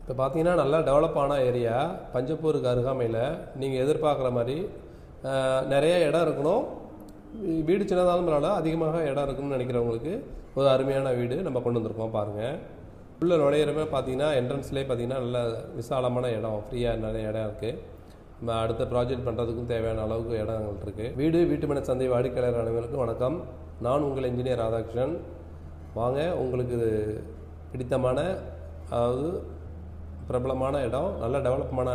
இப்போ பார்த்தீங்கன்னா நல்லா டெவலப் ஆன ஏரியா, பஞ்சப்பூருக்கு அருகாமையில் நீங்கள் எதிர்பார்க்குற மாதிரி நிறைய இடம் இருக்கணும். வீடு சின்னதாலும் பரவாயில்ல, அதிகமாக இடம் இருக்குன்னு நினைக்கிறவங்களுக்கு ஒரு அருமையான வீடு நம்ம கொண்டு வந்திருக்கோம். பாருங்கள், உள்ளே நுழையிறமே பார்த்தீங்கன்னா என்ட்ரன்ஸ்லேயே பார்த்தீங்கன்னா நல்ல விசாலமான இடம், ஃப்ரீயாக நிறைய இடம் இருக்குது. நம்ம அடுத்த ப்ராஜெக்ட் பண்ணுறதுக்கும் தேவையான அளவுக்கு இடங்கள் இருக்குது. வீட்டுமனை சந்தை வாடிக்கையாளர் அனைவருக்கும் வணக்கம். நான் உங்கள் இன்ஜினியர் ராதாகிருஷ்ணன். வாங்க, உங்களுக்கு பிடித்தமான, அதாவது பிரபலமான இடம், நல்ல டெவலப்மான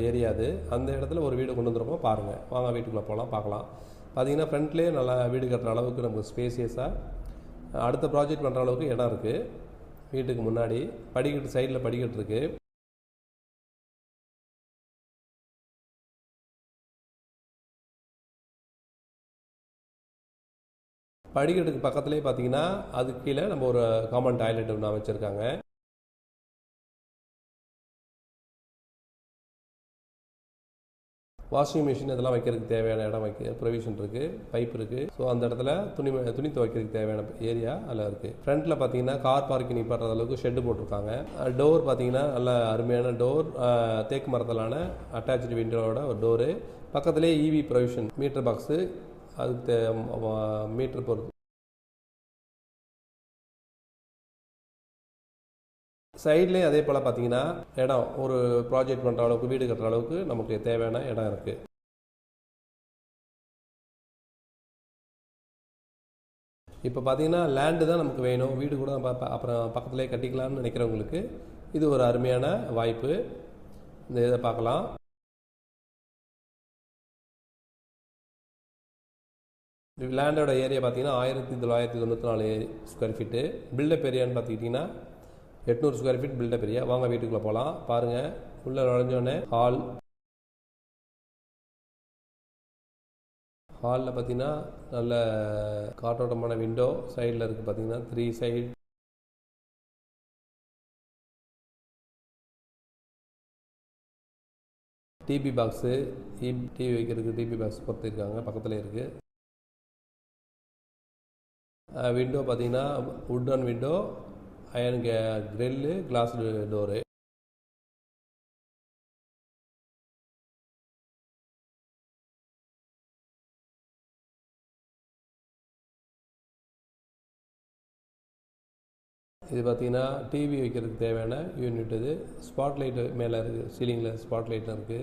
ஏரியா அது. அந்த இடத்துல ஒரு வீடு கொண்டு வந்துருக்கோம். பாருங்கள், வாங்க வீட்டுக்குள்ளே போகலாம், பார்க்கலாம். பார்த்தீங்கன்னா ஃப்ரண்ட்லேயே நல்லா வீடு கட்டுற அளவுக்கு நமக்கு ஸ்பேசியஸாக அடுத்த ப்ராஜெக்ட் பண்ணுற அளவுக்கு இடம் இருக்குது. வீட்டுக்கு முன்னாடி படிக்கட்டு, சைடில் படிக்கட்டு இருக்குது. படிக்கட்டுக்கு பக்கத்துலேயே பார்த்தீங்கன்னா அதுக்கு கீழே நம்ம ஒரு காமன் டாய்லெட் ஒன்று அமைச்சிருக்காங்க. வாஷிங் மிஷின் இதெல்லாம் வைக்கிறதுக்கு தேவையான இடம் ப்ரொவிஷன் இருக்குது, பைப் இருக்குது. ஸோ அந்த இடத்துல துணி துவைக்கிறதுக்கு தேவையான ஏரியா அதில் இருக்குது. ஃப்ரண்ட்டில் பார்த்தீங்கன்னா கார் பார்க்கிங் நிப்பாட்டுற அளவுக்கு ஷெட்டு போட்டிருக்காங்க. டோர் பார்த்தீங்கன்னா நல்ல அருமையான டோர், தேக்கு மரத்திலான அட்டாச்சு விண்டோவோட ஒரு டோரு. பக்கத்துலேயே இவி ப்ரொவிஷன், மீட்டர் பாக்ஸு, அதுக்கு மீட்டர் பொறுத்து. சைட்லேயும் அதே போல் பார்த்தீங்கன்னா இடம் ஒரு ப்ராஜெக்ட் பண்ணுற அளவுக்கு, வீடு கட்டுற அளவுக்கு நமக்கு தேவையான இடம் இருக்குது. இப்போ பார்த்தீங்கன்னா லேண்டு தான் நமக்கு வேணும், வீடு கூட அப்புறம் பக்கத்துலேயே கட்டிக்கலாம்னு நினைக்கிறவங்களுக்கு இது ஒரு அருமையான வாய்ப்பு. இந்த இதை பார்க்கலாம். லேண்டோட ஏரியா பார்த்தீங்கன்னா 1994 ஸ்கொயர் ஃபீட்டு. பில்டப் ஏரியான்னு பார்த்துக்கிட்டிங்கன்னா 800 ஸ்கொயர் ஃபீட் பில்டப் ஏரியா. வாங்க வீட்டுக்குள்ளே போகலாம். பாருங்கள், உள்ளே நுழைஞ்சோடனே ஹாலில் பார்த்தீங்கன்னா நல்ல காற்றோட்டமான விண்டோ சைடில் இருக்குது. பார்த்தீங்கன்னா 3 சைடு டிபி பாக்ஸு, டிவி வைக்கிறதுக்கு டிபி பாக்ஸ் பொறுத்திருக்காங்க, பக்கத்தில் இருக்குது. விண்டோ பார்த்தீங்கன்னா wooden window, iron grill, glass door. இது பார்த்தீங்கன்னா டிவி வைக்கிறதுக்கு தேவையான யூனிட். இது ஸ்பாட் லைட்டு மேலே இருக்குது, சீலிங்கில் ஸ்பாட் லைட்டும் இருக்குது.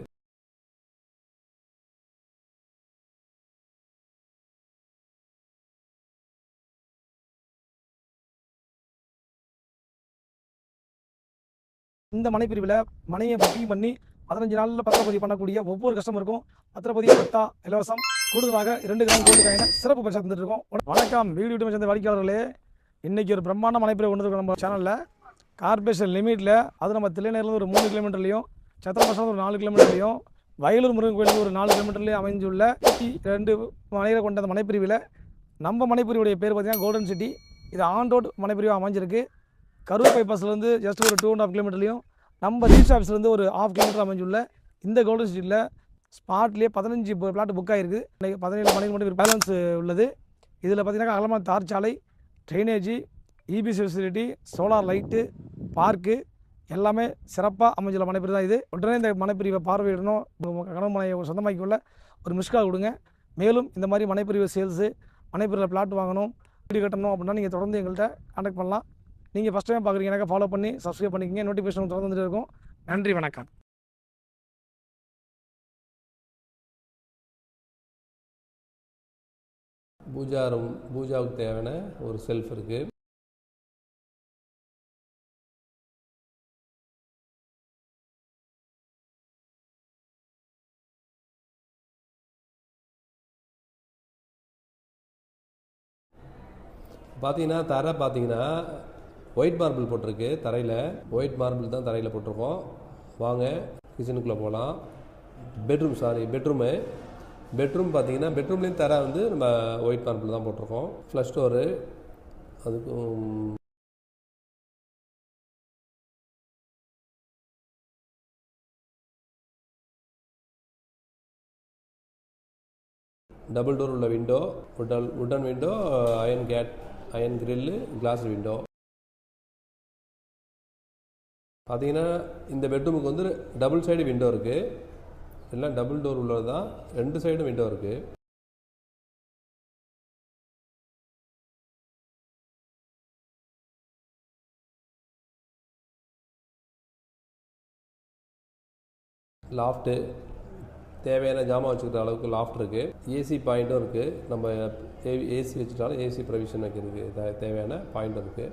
இந்த மனைப்பிரிவில் மனையை புக்கிங் பண்ணி 15 நாளில் பத்திரப்பதிவு பண்ணக்கூடிய ஒவ்வொரு கஸ்டமருக்கும் பத்திரப்பதிவு பட்டா இலவசம், கூடுதலாக 2 கிராம் கோல்டு காயின சிறப்பு பரிசா தந்துட்டு இருக்கோம். வணக்கம் வீடு சேர்ந்த வாடிக்கையாளர்களே, இன்றைக்கி ஒரு பிரம்மாண்ட மனைப்பிரிவு கொண்டு இருக்கோம் நம்ம சேனலில். கார்பரேஷன் லிமிட்டில், அது நம்ம தில்லைநேரில் ஒரு 3 கிலோமீட்டர்லையும், சத்திரபாசம் ஒரு 4 கிலோமீட்டர்லையும், வயலூர் முருகன் கோயிலுக்கு ஒரு 4 கிலோமீட்டர்லேயும் அமைஞ்சுள்ள 2 மனைகளை கொண்ட அந்த மனைப்பிரிவில் நம்ம மனைப்பிரிவுடைய பேர் பார்த்தீங்கன்னா கோல்டன் சிட்டி. இது ஆன் ரோட் மனைப்பிரிவாக அமைஞ்சிருக்கு. கரூர் பைபாஸ்லேருந்து ஜஸ்ட் ஒரு 2.5 கிலோமீட்டர்லையும், நம்ம ரீச் ஆஃபீஸ்லேருந்து ஒரு 1/2 கிலோமீட்டர் அமைஞ்சுள்ள இந்த கோல்டன் சிட்டியில் ஸ்பாட்லேயே 15 பிளாட் புக் ஆகிருக்கு. 17 மணிக்கு மட்டும் பேலன்ஸ் உள்ளது. இதில் பார்த்தீங்கன்னா அகலமான தார் சாலை, drainage, EB facility, solar light, park எல்லாமே சிறப்பாக அமைஞ்சுள்ள மனைப்பிரிவு தான் இது. உடனே இந்த மனைப்பிரிவை பார்வையிடணும், கனவு மனையை சொந்தமாக்கிக்குள்ள ஒரு மிஸ்கால் கொடுங்க. மேலும் இந்த மாதிரி மனைப்பிரிவு சேல்ஸு, மனைப்பிரிவில் பிளாட் வாங்கணும், வீடு கட்டணும் அப்படின்னா நீங்கள் தொடர்ந்து எங்கள்கிட்ட கான்டாக்ட் பண்ணலாம். நீங்கள் ஃபஸ்ட் டைம் பார்க்குறீங்க, ஃபாலோ பண்ணி சப்ஸ்கிரைப் பண்ணிக்கங்க. நோட்டிஃபிகேஷன் தொடர்ந்துட்டு இருக்கும். நன்றி, வணக்கம். பூஜாவுக்கு தேவையான ஒரு செல்ஃப் இருக்குது. பார்த்தீங்கன்னா தரை பார்த்தீங்கன்னா ஒயிட் மார்பிள் போட்டிருக்கு. தரையில் ஒயிட் மார்பிள் தான் தரையில் போட்டிருக்கோம். வாங்க கிச்சனுக்குள்ளே போகலாம். பெட்ரூம் பார்த்தீங்கன்னா பெட்ரூம்லேயும் தரை வந்து நம்ம ஒயிட் மார்பிள் தான் போட்டிருக்கோம். ஃப்ளஷ் டோரு, அதுக்கும் டபுள் டோர் உள்ள window, wooden window, iron grill, glass window. பார்த்தீங்கன்னா இந்த பெட்ரூமுக்கு வந்து டபுள் சைடு விண்டோ இருக்குது. எல்லாம் டபுள் டோர் உள்ளது தான். 2 சைடும் விண்டோ இருக்குது. லாஃப்ட்டு தேவையான ஜாமான் வச்சுக்கிற அளவுக்கு லாஃப்ட் இருக்குது. ஏசி பாயிண்ட்டும் இருக்குது. நம்ம ஏசி வச்சுட்டாலும் ஏசி ப்ரொவிஷன் வைக்கிறதுக்கு தேவையான பாயிண்ட்டும் இருக்குது.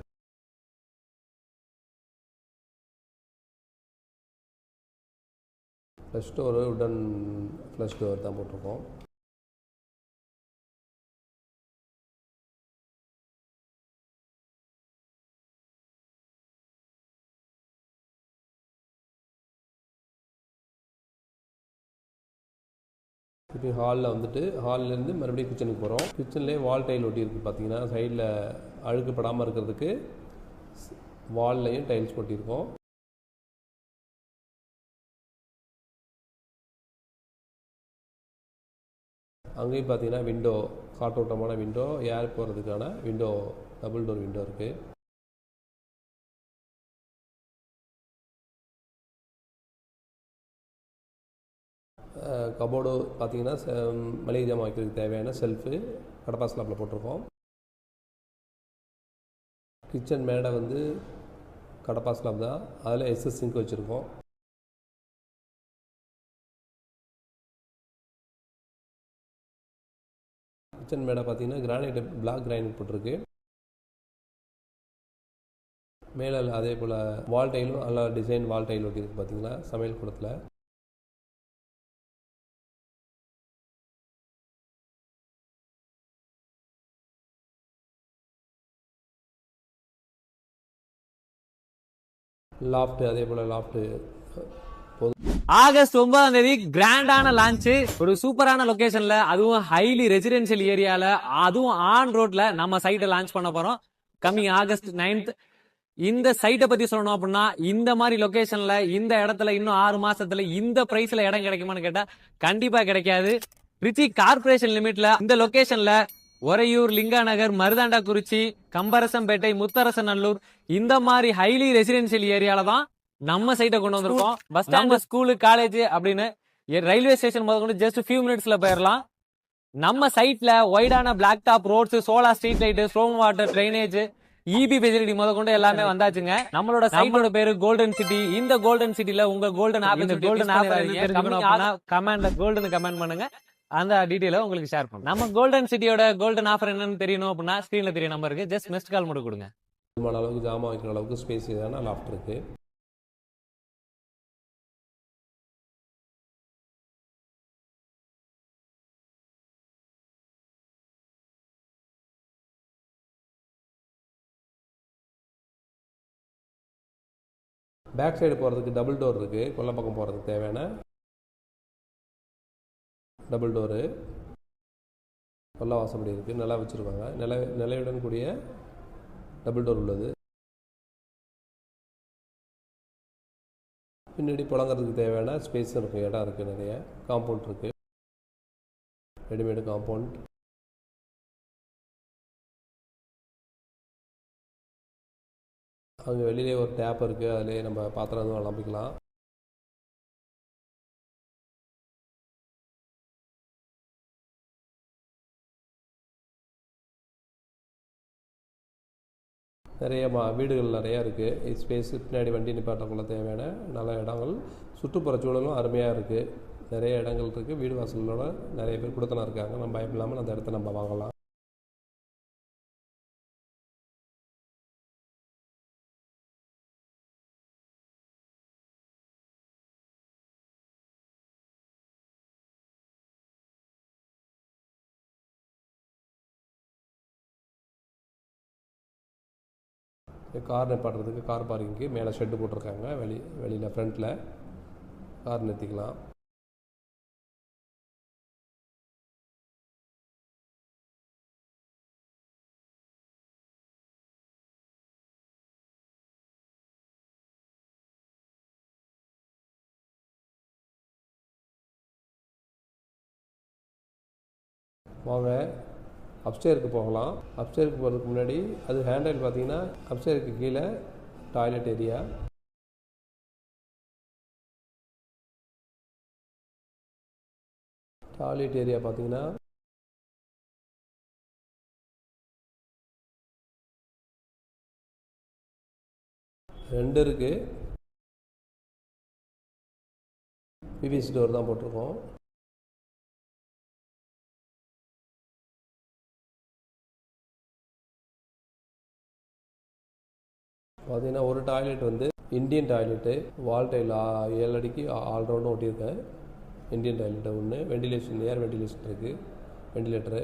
ஃப்ளஷ் டோரு உடன் ஃப்ளஷ் டோர் தான் போட்டிருக்கோம். இப்போ ஹாலில் வந்துட்டு ஹால்லேருந்து மறுபடியும் கிச்சனுக்கு போகிறோம். கிச்சன்லேயே வால் டைல் ஒட்டி இருக்குது. பார்த்தீங்கன்னா சைடில் அழுக்குப்படாமல் இருக்கிறதுக்கு வால்லையும் டைல்ஸ் ஒட்டியிருக்கோம். அங்கேயும் பார்த்தீங்கன்னா விண்டோ, காற்றோட்டமான விண்டோ, ஏர் போகிறதுக்கான விண்டோ, டபுள் டோர் விண்டோ இருக்குது. கபோர்டு பார்த்தீங்கன்னா மளிகை ஜாமான் வைக்கிறதுக்கு தேவையான செல்ஃபு கடப்பா ஸ்லாப்பில் போட்டிருக்கோம். கிச்சன் மேடை வந்து கடப்பா ஸ்லாப் தான். அதில் எஸ்எஸ் சிங்க் வச்சுருக்கோம். கிச்சன் மேடை பார்த்தீங்கன்னா கிரானைட், பிளாக் கிரானைட் போட்டிருக்கு. மேலே அதே போல் வால் டைலும் நல்லா டிசைன் வால் டைல் ஒட்டியிருக்கு. பார்த்தீங்கன்னா சமையல் கூடத்தில் லாஃப்ட், அதே போல் லாஃப்ட்டு ஆகஸ்ட் 9ஆம் தேதி கிராண்டான லான்ச், ஒரு சூப்பரான லொகேஷன்ல, அதுவும் ஹைலி ரெசிடென்சியல் ஏரியால, அதுவும் ஆன் ரோட்ல நம்ம சைட்டை லான்ச் பண்ண போறோம். Coming August 9th. இந்த சைட்டை பத்தி சொல்லணும் அப்படின்னா, இந்த மாதிரி லொகேஷன்ல இந்த இடத்துல இன்னும் 6 மாசத்துல இந்த பிரைஸ்ல இடம் கிடைக்குமான்னு கேட்டா கண்டிப்பா கிடைக்காது. ரிச்சி கார்பரேஷன் லிமிட்ல இந்த லொகேஷன்ல ஒரையூர், லிங்காநகர், மருதாண்டாக்குறிச்சி, கம்பரசம்பேட்டை, முத்தரசநல்லூர் இந்த மாதிரி ஹைலி ரெசிடென்சியல் ஏரியால தான் நம்ம சைட்டை கொண்டு வந்திருக்கோம். பஸ் ஸ்டாண்ட், ஸ்கூலு, காலேஜ் அப்படின்னு ரயில்வே ஸ்டேஷன் முதல்ல ஜஸ்ட் ஃபியூ மினிட்ஸ்ல போயிடலாம். நம்ம சைட்ல வைடான black top roads, solar street light, storm water, drainage, EB facility முதற்கொண்டு எல்லாமே வந்தாச்சுங்க. நம்மளோட சைட்டோட பேரு கோல்டன் சிட்டி. இந்த கோல்டன் சிட்டில உங்க கோல்டன் கமெண்ட்ல கோல்டன் கமெண்ட் பண்ணுங்க. அந்த டீடைல உங்களுக்கு ஷேர் பண்ணுங்க. நம்ம கோல்டன் சிட்டியோட கோல்டன் ஆஃபர் என்னன்னு தெரியணும் அப்படின்னா ஸ்கிரீன்ல தெரிய நம்பருக்கு ஜஸ்ட் மிஸ்ட் கால் மட்டும் கொடுங்க. அளவுக்கு ஜாமான் வைக்கிற அளவுக்கு ஸ்பேஸ் இதான லாஃப்ட் இருக்கு. பேக் சைடு போகிறதுக்கு டபுள் டோர் இருக்குது. கொல்லை பக்கம் போகிறதுக்கு தேவையான டபுள் டோரு, கொல்லை வாசப்படி இருக்குது. நல்லா வச்சுருக்காங்க. நிலையுடன் கூடிய டபுள் டோர் உள்ளது. பின்னாடி புழங்கிறதுக்கு தேவையான ஸ்பேஸ் இருக்குது, இடம் இருக்குது. நிறைய காம்பவுண்ட் இருக்குது, ரெடிமேடு காம்பவுண்ட். அங்கே வெளியிலே ஒரு டேப் இருக்குது. அதிலே நம்ம பாத்திரம் எதுவும் விளம்பிக்கலாம். நிறைய வீடுகள் நிறையா இருக்குது. ஸ்பேஸ் பின்னாடி வண்டி நிப்பாட்டக்குள்ள தேவையான நல்ல இடங்கள். சுற்றுப்புற சூழலும் அருமையாக இருக்குது. நிறைய இடங்கள் இருக்குது. வீடு வாசலோட நிறைய பேர் கொடுத்தனா இருக்காங்க. நம்ம பயம் இல்லாமல் அந்த இடத்த நம்ம வாங்கலாம். கார் நிப்பாட்டுறதுக்கு கார் பார்க்கிங்க்கு மேலே ஷெட்டு போட்டிருக்காங்க. வெளியில் ஃப்ரண்ட்டில் கார் நிறுத்திக்கலாம். வாங்க அப்ஸ்டேருக்கு போகலாம். அப்ஸ்டேருக்கு போகிறதுக்கு முன்னாடி அது ஹேண்டில் பார்த்தீங்கன்னா அப்ஸ்டேருக்கு கீழே டாய்லெட் ஏரியா. டாய்லெட் ஏரியா பார்த்தீங்கன்னா ரெண்டு இருக்குது. பிவிசி டோர் தான் போட்டிருக்கோம். பார்த்தீங்கன்னா ஒரு டாய்லெட் வந்து இந்தியன் டாய்லெட்டு, வால் டைல் 7 அடிக்கு ஆல்ரவுண்டும் ஒட்டியிருக்கேன். இந்தியன் டாய்லெட்டு ஒன்று, வெண்டிலேஷன் ஏர் வெண்டிலேஷன் இருக்குது, வெண்டிலேட்டரு.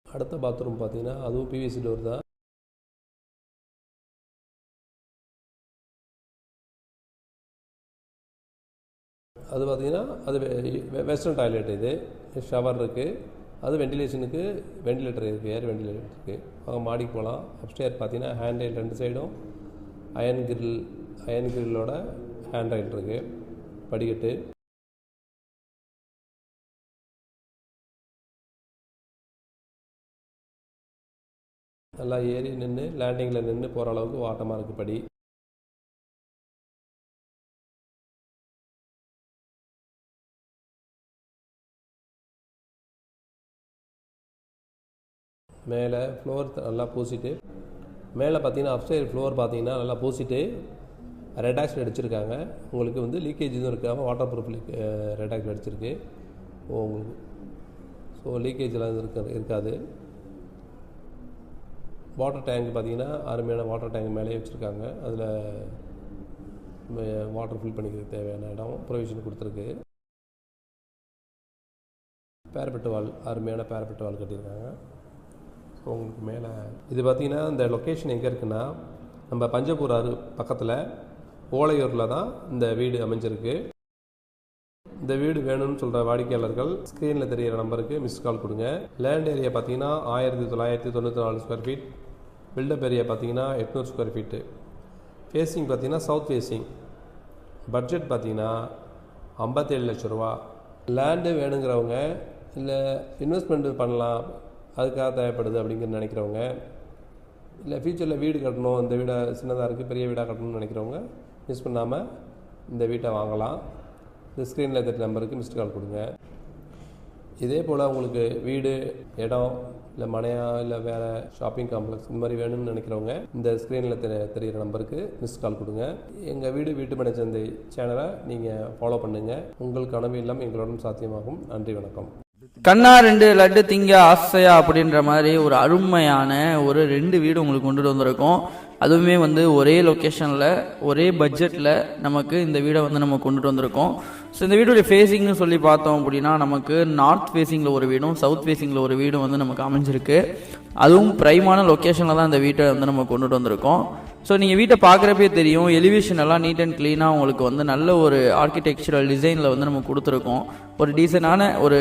அடுத்த பாத்ரூம் பார்த்தீங்கன்னா அதுவும் பிவிசி டோர் தான். அது பார்த்தீங்கன்னா அது வெஸ்டர்ன் டாய்லெட். இது ஷவர் இருக்குது. அது வெண்டிலேஷனுக்கு வெண்டிலேட்டர் இருக்குது, ஏர் வெண்டிலேட்டர் இருக்குது. அவங்க மாடிக்கு போகலாம். அப்ஸ்டேர் பார்த்தீங்கன்னா ஹேண்ட்ரைல் 2 சைடும் அயன் கிரில்லோட ஹேண்ட்ரைல் இருக்குது. படிக்கட்டு. நல்லா ஏறி நின்று லேண்டிங்கில் நின்று போகிற அளவுக்கு வாட்டமாக இருக்குது படி. மேலே ஃப்ளோர் நல்லா பூசிட்டு, மேலே பார்த்தீங்கன்னா அப்ஸ்டேர் ஃப்ளோர் பார்த்தீங்கன்னா நல்லா பூசிட்டு ரெட் ஆக்சைடு அடிச்சிருக்காங்க. உங்களுக்கு வந்து லீக்கேஜ் எதுவும் இருக்காமல் வாட்டர் ப்ரூஃப் ரெட் ஆக்சைடு அடிச்சிருக்கு உங்களுக்கு. ஸோ லீக்கேஜெலாம் இருக்காது. வாட்டர் டேங்க் பார்த்தீங்கன்னா அருமையான வாட்டர் டேங்க் மேலேயே வச்சுருக்காங்க. அதில் வாட்டர் ஃபில் பண்ணிக்கிறதுக்கு தேவையான இடம் ப்ரொவிஷன் கொடுத்துருக்கு. பேரப்பெட்டு வால், அருமையான பேரப்பெட்டு வால் கட்டியிருக்காங்க. ஸோ உங்களுக்கு மேலே இது பார்த்திங்கன்னா இந்த லொக்கேஷன் எங்கே இருக்குன்னா நம்ம பஞ்சப்பூர் பக்கத்தில் ஓலையூரில் தான் இந்த வீடு அமைஞ்சிருக்கு. இந்த வீடு வேணும்னு சொல்கிற வாடிக்கையாளர்கள் ஸ்க்ரீனில் தெரிகிற நம்பருக்கு மிஸ் கால் கொடுங்க. லேண்ட் ஏரியா பார்த்தீங்கன்னா 1994 ஸ்கொயர் ஃபீட். பில்டப் ஏரியா பார்த்தீங்கன்னா 800 ஸ்கொயர் ஃபீட்டு. ஃபேஸிங் பார்த்தீங்கன்னா சவுத் ஃபேஸிங். பட்ஜெட் பார்த்தீங்கன்னா 57 லட்ச ரூபா. லேண்டு வேணுங்கிறவங்க, இல்லை இன்வெஸ்ட்மெண்ட் பண்ணலாம் அதுக்காக தேவைப்படுது அப்படிங்கிற நினைக்கிறவங்க, இல்லை ஃப்யூச்சரில் வீடு கட்டணும், இந்த வீடை சின்னதாக இருக்குது பெரிய வீடாக கட்டணும்னு நினைக்கிறவங்க மிஸ் பண்ணாமல் இந்த வீட்டை வாங்கலாம். இந்த ஸ்க்ரீனில் இருக்கிற நம்பருக்கு மிஸ்டு கால் கொடுங்க. இதே போல் உங்களுக்கு வீடு, இடம், இல்லை மனையா, இல்லை வேறு ஷாப்பிங் காம்ப்ளெக்ஸ் இந்த மாதிரி வேணும்னு நினைக்கிறவங்க இந்த ஸ்க்ரீனில் தெரிகிற நம்பருக்கு மிஸ்டு கால் கொடுங்க. எங்கள் வீட்டு மனை சந்தை சேனலை நீங்கள் ஃபாலோ பண்ணுங்கள். உங்கள் கனவு எல்லாம் எங்களுடன் சாத்தியமாகும். நன்றி, வணக்கம். கண்ணா 2 லட்டு திங்க ஆசையா அப்படின்ற மாதிரி ஒரு அருமையான ஒரு 2 வீடு உங்களுக்கு கொண்டுட்டு வந்திருக்கோம். அதுவுமே வந்து ஒரே லொக்கேஷனில் ஒரே பட்ஜெட்டில் நமக்கு இந்த வீடை வந்து நம்ம கொண்டுட்டு வந்திருக்கோம். ஸோ இந்த வீடுடைய ஃபேஸிங்னு சொல்லி பார்த்தோம் அப்படின்னா நமக்கு நார்த் ஃபேஸிங்கில் ஒரு வீடும் சவுத் ஃபேஸிங்கில் ஒரு வீடும் வந்து நமக்கு அமைஞ்சிருக்கு. அதுவும் ப்ரைமான லொக்கேஷனில் தான் இந்த வீட்டை வந்து நம்ம கொண்டுட்டு வந்திருக்கோம். ஸோ நீங்கள் வீட்டை பார்க்குறப்பே தெரியும், எலிவேஷன் எல்லாம் நீட் அண்ட் க்ளீனாக உங்களுக்கு வந்து நல்ல ஒரு ஆர்கிடெக்சரல் டிசைனில் வந்து நம்ம கொடுத்துருக்கோம். ஒரு டீசெண்டான ஒரு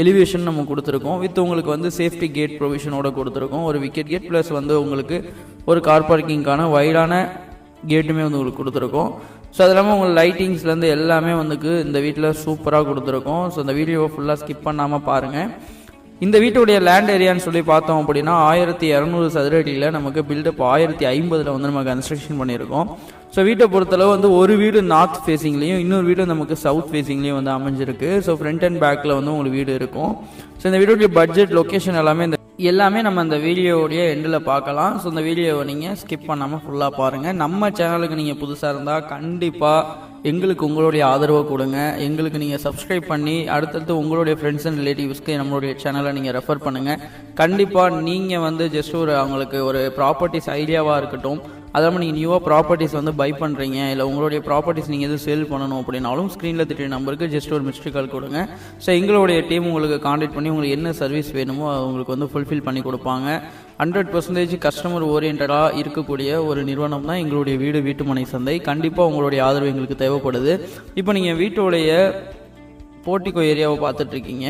எலிவேஷன் நம்ம கொடுத்துருக்கோம். வித் உங்களுக்கு வந்து சேஃப்டி கேட் ப்ரொவிஷனோட கொடுத்துருக்கோம். ஒரு விக்கெட் கேட் ப்ளஸ் வந்து உங்களுக்கு ஒரு கார் பார்க்கிங்கான வைடான கேட்டுமே வந்து உங்களுக்கு கொடுத்துருக்கோம். ஸோ அது இல்லாமல் உங்களுக்கு லைட்டிங்ஸ்லேருந்து எல்லாமே வந்துக்கு இந்த வீட்டில் சூப்பராக கொடுத்துருக்கோம். ஸோ இந்த வீடியோவை ஃபுல்லாக ஸ்கிப் பண்ணாமல் பாருங்கள். இந்த வீட்டுடைய லேண்ட் ஏரியான்னு சொல்லி பார்த்தோம் அப்படின்னா 1200 சதுர அடியில் நமக்கு பில்டப் 1050 வந்து நம்ம கன்ஸ்ட்ரக்ஷன் பண்ணியிருக்கோம். ஸோ வீட்டை பொறுத்தளவு வந்து ஒரு வீடு நார்த் ஃபேஸிங்லேயும் இன்னொரு வீடு நமக்கு சவுத் ஃபேஸிங்லேயும் வந்து அமைஞ்சிருக்கு. ஸோ ஃப்ரண்ட் அண்ட் பேக்கில் வந்து உங்களுக்கு வீடு இருக்கும். ஸோ இந்த வீடியோடைய பட்ஜெட், லொக்கேஷன் எல்லாமே நம்ம அந்த வீடியோடைய எண்டில் பார்க்கலாம். ஸோ இந்த வீடியோவை நீங்கள் ஸ்கிப் பண்ணாமல் ஃபுல்லாக பாருங்கள். நம்ம சேனலுக்கு நீங்கள் புதுசாக இருந்தால் கண்டிப்பாக எங்களுக்கு உங்களுடைய ஆதரவை கொடுங்க. எங்களுக்கு நீங்கள் சப்ஸ்கிரைப் பண்ணி அடுத்தடுத்து உங்களுடைய ஃப்ரெண்ட்ஸ் அண்ட் ரிலேட்டிவ்ஸ்க்கு நம்மளுடைய சேனலை நீங்கள் ரெஃபர் பண்ணுங்கள். கண்டிப்பாக நீங்கள் வந்து ஜஸ்ட் அவங்களுக்கு ஒரு ப்ராப்பர்ட்டிஸ் ஐடியாவாக இருக்கட்டும், அதாவது நீங்கள் நியூவாக ப்ராப்பர்ட்டிஸ் வந்து பை பண்ணுறீங்க, இல்லை உங்களுடைய ப்ராப்பர்ட்டிஸ் நீங்கள் எதுவும் சேல் பண்ணணும் அப்படின்னாலும் ஸ்க்ரீனில் தெரிய நம்பருக்கு ஜஸ்ட் ஒரு மிஸ்டு கால் கொடுங்க. ஸோ எங்களுடைய டீம் உங்களுக்கு காண்டாக்ட் பண்ணி உங்களுக்கு என்ன சர்வீஸ் வேணுமோ அது உங்களுக்கு வந்து ஃபுல்ஃபில் பண்ணி கொடுப்பாங்க. 100% கஸ்டமர் ஓரியன்டாக இருக்கக்கூடிய ஒரு நிறுவனம் தான் எங்களுடைய வீட்டுமனை சந்தை. கண்டிப்பாக உங்களுடைய ஆதரவு எங்களுக்கு தேவைப்படுது. இப்போ நீங்கள் வீட்டுடைய போர்ட்டிகோ ஏரியாவை பார்த்துட்ருக்கீங்க.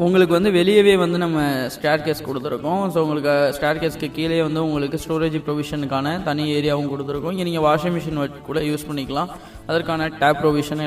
உங்களுக்கு வந்து வெளியவே வந்து நம்ம ஸ்டேர் கேஸ் கொடுத்துருக்கோம். ஸோ உங்களுக்கு ஸ்டேர் கேஸ்க்கு கீழே வந்து உங்களுக்கு ஸ்டோரேஜ் ப்ரொவிஷனுக்கான தனி ஏரியாவும் கொடுத்துருக்கோம். இங்கே நீங்கள் வாஷிங் மிஷின் கூட யூஸ் பண்ணிக்கலாம். அதற்கான டேப் ப்ரொவிஷன்,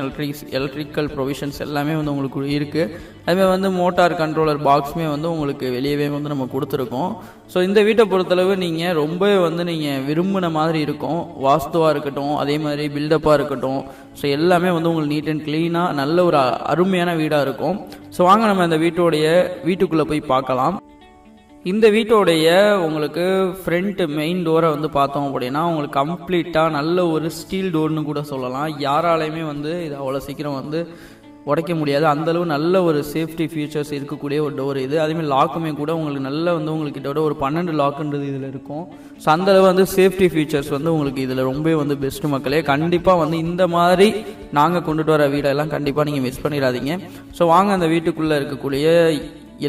எலக்ட்ரிக்கல் ப்ரொவிஷன்ஸ் எல்லாமே வந்து உங்களுக்கு இருக்குது. அதுமாதிரி வந்து மோட்டார் கண்ட்ரோலர் பாக்ஸுமே வந்து உங்களுக்கு வெளியவே வந்து நம்ம கொடுத்துருக்கோம். ஸோ இந்த வீட்டை பொறுத்தளவு நீங்கள் ரொம்ப வந்து நீங்கள் விரும்பின மாதிரி இருக்கும். வாஸ்துவாக இருக்கட்டும், அதே மாதிரி பில்டப்பாக இருக்கட்டும், ஸோ எல்லாமே வந்து உங்களுக்கு நீட் அண்ட் க்ளீனாக நல்ல ஒரு அருமையான வீடாக இருக்கும். ஸோ வாங்க நம்ம இந்த வீட்டுக்குள்ளே போய் பார்க்கலாம். இந்த வீட்டோடைய உங்களுக்கு ஃப்ரண்ட் மெயின் டோரை வந்து பார்த்தோம் அப்படின்னா உங்களுக்கு கம்ப்ளீட்டாக நல்ல ஒரு ஸ்டீல் டோர்னு கூட சொல்லலாம். யாராலையுமே வந்து இது அவ்வளோ சீக்கிரம் வந்து உடைக்க முடியாது. அந்தளவு நல்ல ஒரு சேஃப்டி ஃபீச்சர்ஸ் இருக்கக்கூடிய ஒரு டோர் இது. அதேமாதிரி லாக்குமே கூட உங்களுக்கு நல்ல வந்து உங்களுக்கு கிட்ட ஒரு 12 லாக்குன்றது இதில் இருக்கும். ஸோ அந்தளவு வந்து சேஃப்டி ஃபீச்சர்ஸ் வந்து உங்களுக்கு இதில் ரொம்ப வந்து பெஸ்ட்டு மக்களே. கண்டிப்பாக வந்து இந்த மாதிரி நாங்கள் கொண்டுட்டு வர வீடெல்லாம் கண்டிப்பாக நீங்கள் மிஸ் பண்ணிடாதீங்க. ஸோ வாங்க அந்த வீட்டுக்குள்ளே இருக்கக்கூடிய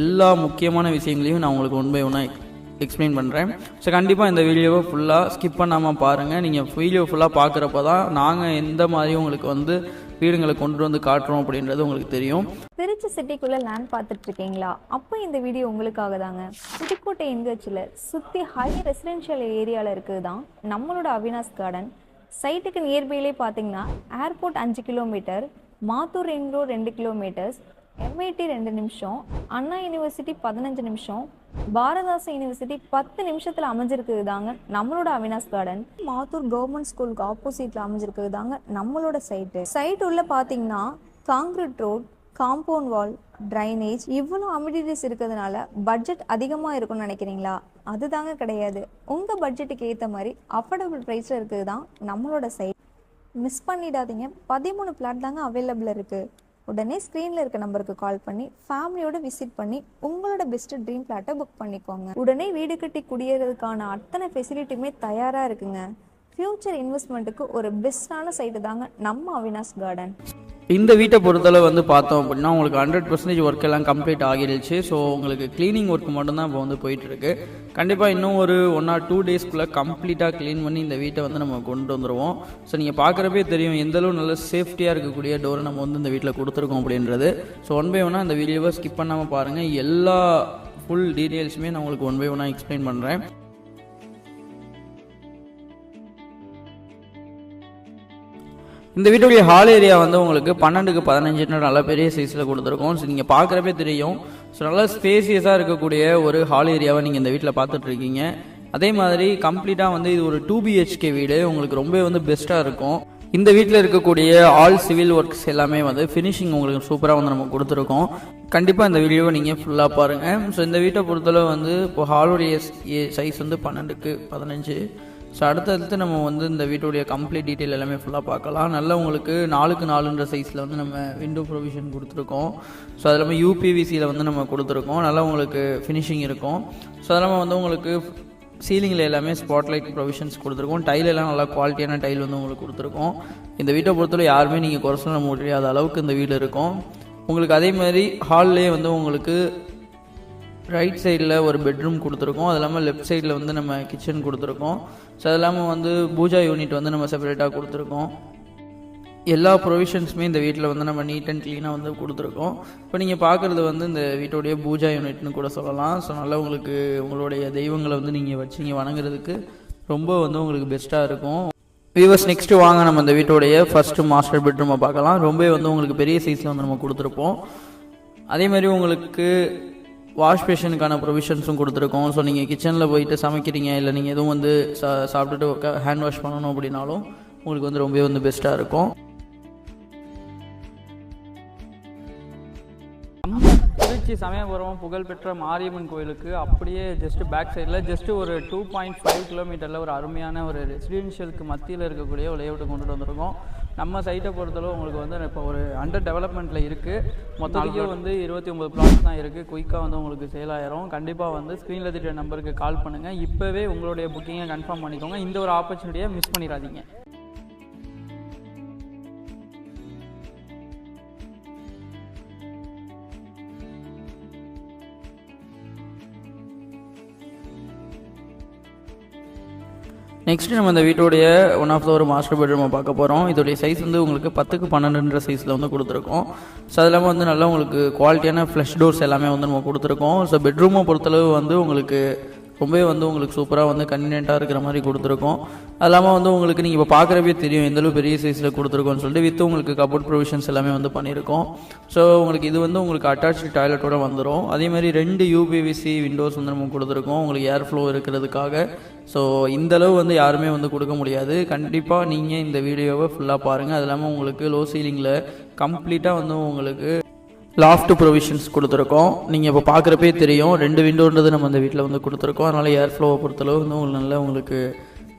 எல்லா முக்கியமான விஷயங்களையும் நான் உங்களுக்கு ஒன் பை ஒன்னாக எக்ஸ்பிளைன் பண்ணுறேன். ஸோ கண்டிப்பாக இந்த வீடியோவை ஃபுல்லாக ஸ்கிப் பண்ணாமல் பாருங்கள். நீங்கள் வீடியோ ஃபுல்லாக பார்க்குறப்ப தான் நாங்கள் எந்த மாதிரி உங்களுக்கு வந்து வீடுங்களை கொண்டு வந்து காட்டுறோம் அப்படின்றது உங்களுக்கு தெரியும். திருச்சி சிட்டிக்குள்ளே லேண்ட் பார்த்துட்டு இருக்கீங்களா? அப்போ இந்த வீடியோ உங்களுக்காக தாங்க. புதுக்கோட்டை எங்கச்சில் சுற்றி ஹை ரெசிடென்ஷியல் ஏரியாவில் இருக்குது தான் நம்மளோட அவினாஷ் கார்டன். சைட்டுக்கு நியர்பைலே பார்த்தீங்கன்னா airport 5 kilometre, Mathur ring road 2 kilometres, MIT 2 நிமிஷம், அண்ணா யூனிவர்சிட்டி 15 நிமிஷம், பாரதாச யூனிவர்சிட்டி 10 நிமிஷத்தில் அமைஞ்சிருக்குது தாங்க நம்மளோட அவினாஷ் கார்டன். மாத்தூர் கவர்மெண்ட் ஸ்கூலுக்கு ஆப்போசிட்டில் அமைஞ்சிருக்குது தாங்க நம்மளோட சைட் உள்ள பார்த்தீங்கன்னா concrete road, compound wall, drainage, இவ்வளோ அமினிட்டிஸ் இருக்கிறதுனால பட்ஜெட் அதிகமாக இருக்கும்னு நினைக்கிறீங்களா? அதுதாங்க கிடையாது. உங்கள் பட்ஜெட்டுக்கு ஏற்ற மாதிரி அஃபோர்டபுள் ப்ரைஸில் இருக்குது தான் நம்மளோட சைட். மிஸ் பண்ணிடாதீங்க. 13 பிளாட் தாங்க அவைலபிள் இருக்குது. உடனே ஸ்க்ரீனில் இருக்க நம்பருக்கு கால் பண்ணி ஃபேமிலியோட விசிட் பண்ணி உங்களோட பெஸ்ட் ட்ரீம் பிளாட்டை புக் பண்ணிக்கோங்க. உடனே வீடு கட்டி குடியேறதுக்கான அத்தனை ஃபெசிலிட்டியுமே தயாராக இருக்குங்க. ஃப்யூச்சர் இன்வெஸ்ட்மெண்ட்டுக்கு ஒரு பெஸ்ட்டான சைட்டு தாங்க நம்ம அவினாஷ் கார்டன். இந்த வீட்டை பொறுத்தளவு வந்து பார்த்தோம் அப்படின்னா உங்களுக்கு 100% ஒர்க் எல்லாம் கம்ப்ளீட் ஆகிடுச்சு. ஸோ உங்களுக்கு க்ளீனிங் ஒர்க் மட்டும்தான் இப்போ வந்து போயிட்டுருக்கு. கண்டிப்பாக இன்னும் ஒரு 1 or 2 டேஸ்க்குள்ளே கம்ப்ளீட்டாக க்ளீன் பண்ணி இந்த வீட்டை வந்து நம்ம கொண்டு வந்துடுவோம். ஸோ நீங்கள் பார்க்குறப்பே தெரியும் எந்தளவு நல்ல சேஃப்டியாக இருக்கக்கூடிய டோரை நம்ம வந்து இந்த வீட்டில் கொடுத்துருக்கோம் அப்படின்றது. ஸோ ஒன் பை ஒன்னாக இந்த வீடியோவை ஸ்கிப் பண்ணாமல் பாருங்கள். எல்லா ஃபுல் டீட்டெயில்ஸுமே நான் உங்களுக்கு ஒன் பை ஒன்னாக எக்ஸ்பிளைன் பண்ணுறேன். இந்த வீட்டுடைய ஹால் ஏரியா வந்து உங்களுக்கு 12க்கு 15 நல்ல பெரிய சைஸில் கொடுத்துருக்கோம். ஸோ நீங்கள் பார்க்குறப்பே தெரியும். ஸோ நல்லா ஸ்பேசியஸாக இருக்கக்கூடிய ஒரு ஹால் ஏரியாவை நீங்கள் இந்த வீட்டில் பார்த்துட்ருக்கீங்க. அதே மாதிரி கம்ப்ளீட்டாக வந்து இது ஒரு 2 BHK வீடு. உங்களுக்கு ரொம்ப வந்து பெஸ்ட்டாக இருக்கும். இந்த வீட்டில் இருக்கக்கூடிய ஆல் சிவில் ஒர்க்ஸ் எல்லாமே வந்து ஃபினிஷிங் உங்களுக்கு சூப்பராக வந்து நம்ம கொடுத்துருக்கோம். கண்டிப்பாக இந்த வீடியோவை நீங்கள் ஃபுல்லாக பாருங்கள். ஸோ இந்த வீட்டை பொறுத்தளவு வந்து இப்போ ஹாலுடைய சைஸ் வந்து 12க்கு 15. ஸோ அடுத்தடுத்து நம்ம வந்து இந்த வீட்டுடைய கம்ப்ளீட் டீட்டெயில் எல்லாமே ஃபுல்லாக பார்க்கலாம். நல்லா உங்களுக்கு 4க்கு 4ன்ற சைஸில் வந்து நம்ம விண்டோ ப்ரொவிஷன் கொடுத்துருக்கோம். ஸோ அது இல்லாமல் UPVCயில் வந்து நம்ம கொடுத்துருக்கோம். நல்லா உங்களுக்கு ஃபினிஷிங் இருக்கும். ஸோ அது இல்லாமல் வந்து உங்களுக்கு சீலிங்கில் எல்லாமே ஸ்பாட்லைட் ப்ரொவிஷன்ஸ் கொடுத்துருக்கோம். டைல் எல்லாம் நல்லா குவாலிட்டியான டைல் வந்து உங்களுக்கு கொடுத்துருக்கோம். இந்த வீட்டை பொறுத்தவரை யாருமே நீங்கள் குறை சொல்ல முடியாத அளவுக்கு இந்த வீடு இருக்கும். உங்களுக்கு அதே மாதிரி ஹால்லேயே வந்து உங்களுக்கு ரைட் சைடில் ஒரு பெட்ரூம் கொடுத்துருக்கோம். அது இல்லாமல் லெஃப்ட் சைடில் வந்து நம்ம கிச்சன் கொடுத்துருக்கோம். ஸோ அது இல்லாமல் வந்து பூஜா யூனிட் வந்து நம்ம செப்பரேட்டாக கொடுத்துருக்கோம். எல்லா ப்ரொவிஷன்ஸுமே இந்த வீட்டில் வந்து நம்ம நீட் அண்ட் க்ளீனாக வந்து கொடுத்துருக்கோம். இப்போ நீங்கள் பார்க்குறது வந்து இந்த வீட்டுடைய பூஜா யூனிட்னு கூட சொல்லலாம். ஸோ நல்லா உங்களுக்கு உங்களுடைய தெய்வங்களை வந்து நீங்கள் வச்சு நீங்கள் வணங்குறதுக்கு ரொம்ப வந்து உங்களுக்கு பெஸ்ட்டாக இருக்கும். வியூவர்ஸ் நெக்ஸ்ட்டு வாங்க நம்ம இந்த வீட்டுடைய ஃபஸ்ட்டு மாஸ்டர் பெட்ரூமை பார்க்கலாம். ரொம்ப வந்து உங்களுக்கு பெரிய சைஸில் வந்து நம்ம கொடுத்துருப்போம். அதே மாதிரி உங்களுக்கு வாஷ் பேஷனுக்கான ப்ரொவிஷன்ஸும் கொடுத்துருக்கோம். ஸோ நீங்கள் கிச்சனில் போயிட்டு சமைக்கிறீங்க, இல்லை நீங்கள் எதுவும் வந்து சாப்பிட்டுட்டு ஹேண்ட் வாஷ் பண்ணணும் அப்படின்னாலும் உங்களுக்கு வந்து ரொம்பவே வந்து பெஸ்ட்டாக இருக்கும். திருச்சி சமயபுரம் புகழ்பெற்ற மாரியம்மன் கோயிலுக்கு அப்படியே ஜஸ்ட் பேக் சைடில் ஜஸ்ட் ஒரு 2.5 கிலோமீட்டரில் ஒரு அருமையான ஒரு ரெசிடென்ஷியலுக்கு மத்தியில் இருக்கக்கூடிய ஒரு லேஅவுட்டை கொண்டுட்டு வந்திருக்கோம். நம்ம சைட்டை பொறுத்தளவு உங்களுக்கு வந்து இப்போ ஒரு அண்டர் டெவலப்மெண்ட்டில் இருக்குது. மொத்தத்துக்கே வந்து 29 பிளாட்ஸ் தான் இருக்குது. குயிக்காக வந்து உங்களுக்கு சேல் ஆயிரும். கண்டிப்பாக வந்து ஸ்க்ரீனில் தெரியுற நம்பருக்கு கால் பண்ணுங்கள். இப்போவே உங்களுடைய புக்கிங்கை கன்ஃபார்ம் பண்ணிக்கோங்க. இந்த ஒரு ஆப்பர்ச்சுனிட்டியை மிஸ் பண்ணிடாதீங்க. நெக்ஸ்ட்டு நம்ம இந்த வீட்டோடைய ஒன் ஆஃப் த ஒரு மாஸ்டர் பெட்ரூமை பார்க்க போகிறோம். இதோடைய சைஸ் வந்து உங்களுக்கு 10x12 சைஸில் வந்து கொடுத்துருக்கோம். ஸோ அது இல்லாமல் வந்து நல்லா உங்களுக்கு குவாலிட்டியான ஃப்ளஷ் டோர்ஸ் எல்லாமே வந்து நம்ம கொடுத்துருக்கோம். ஸோ பெட்ரூமை பொறுத்தளவு வந்து உங்களுக்கு ரொம்பவே வந்து உங்களுக்கு சூப்பராக வந்து கன்வீனியண்ட்டாக இருக்கிற மாதிரி கொடுத்துருக்கோம். அது இல்லாமல் வந்து உங்களுக்கு நீங்கள் இப்போ பார்க்குறப்பே தெரியும் எந்தளவு பெரிய சைஸில் கொடுத்துருக்கோம்னு சொல்லிட்டு வித் உங்களுக்கு கபோர்ட் ப்ரொவிஷன்ஸ் எல்லாமே வந்து பண்ணியிருக்கோம். ஸோ உங்களுக்கு இது வந்து உங்களுக்கு அட்டாச்சு டாய்லெட்டோட வந்துடும். அதேமாதிரி 2 UPVC விண்டோஸ் வந்து நம்ம கொடுத்துருக்கோம் உங்களுக்கு ஏர் ஃப்ளோ இருக்கிறதுக்காக. ஸோ இந்தளவு வந்து யாருமே வந்து கொடுக்க முடியாது. கண்டிப்பாக நீங்கள் இந்த வீடியோவை ஃபுல்லாக பாருங்கள். அது இல்லாமல் உங்களுக்கு லோ சீலிங்கில் கம்ப்ளீட்டாக வந்து உங்களுக்கு லாஃப்ட் ப்ரொவிஷன்ஸ் கொடுத்துருக்கோம். நீங்கள் இப்போ பார்க்குறப்பே தெரியும் 2 விண்டோன்றது நம்ம இந்த வீட்டில் வந்து கொடுத்துருக்கோம். அதனால் ஏர் ஃப்ளோவை பொறுத்தளவு வந்து உங்களுக்கு நல்லா உங்களுக்கு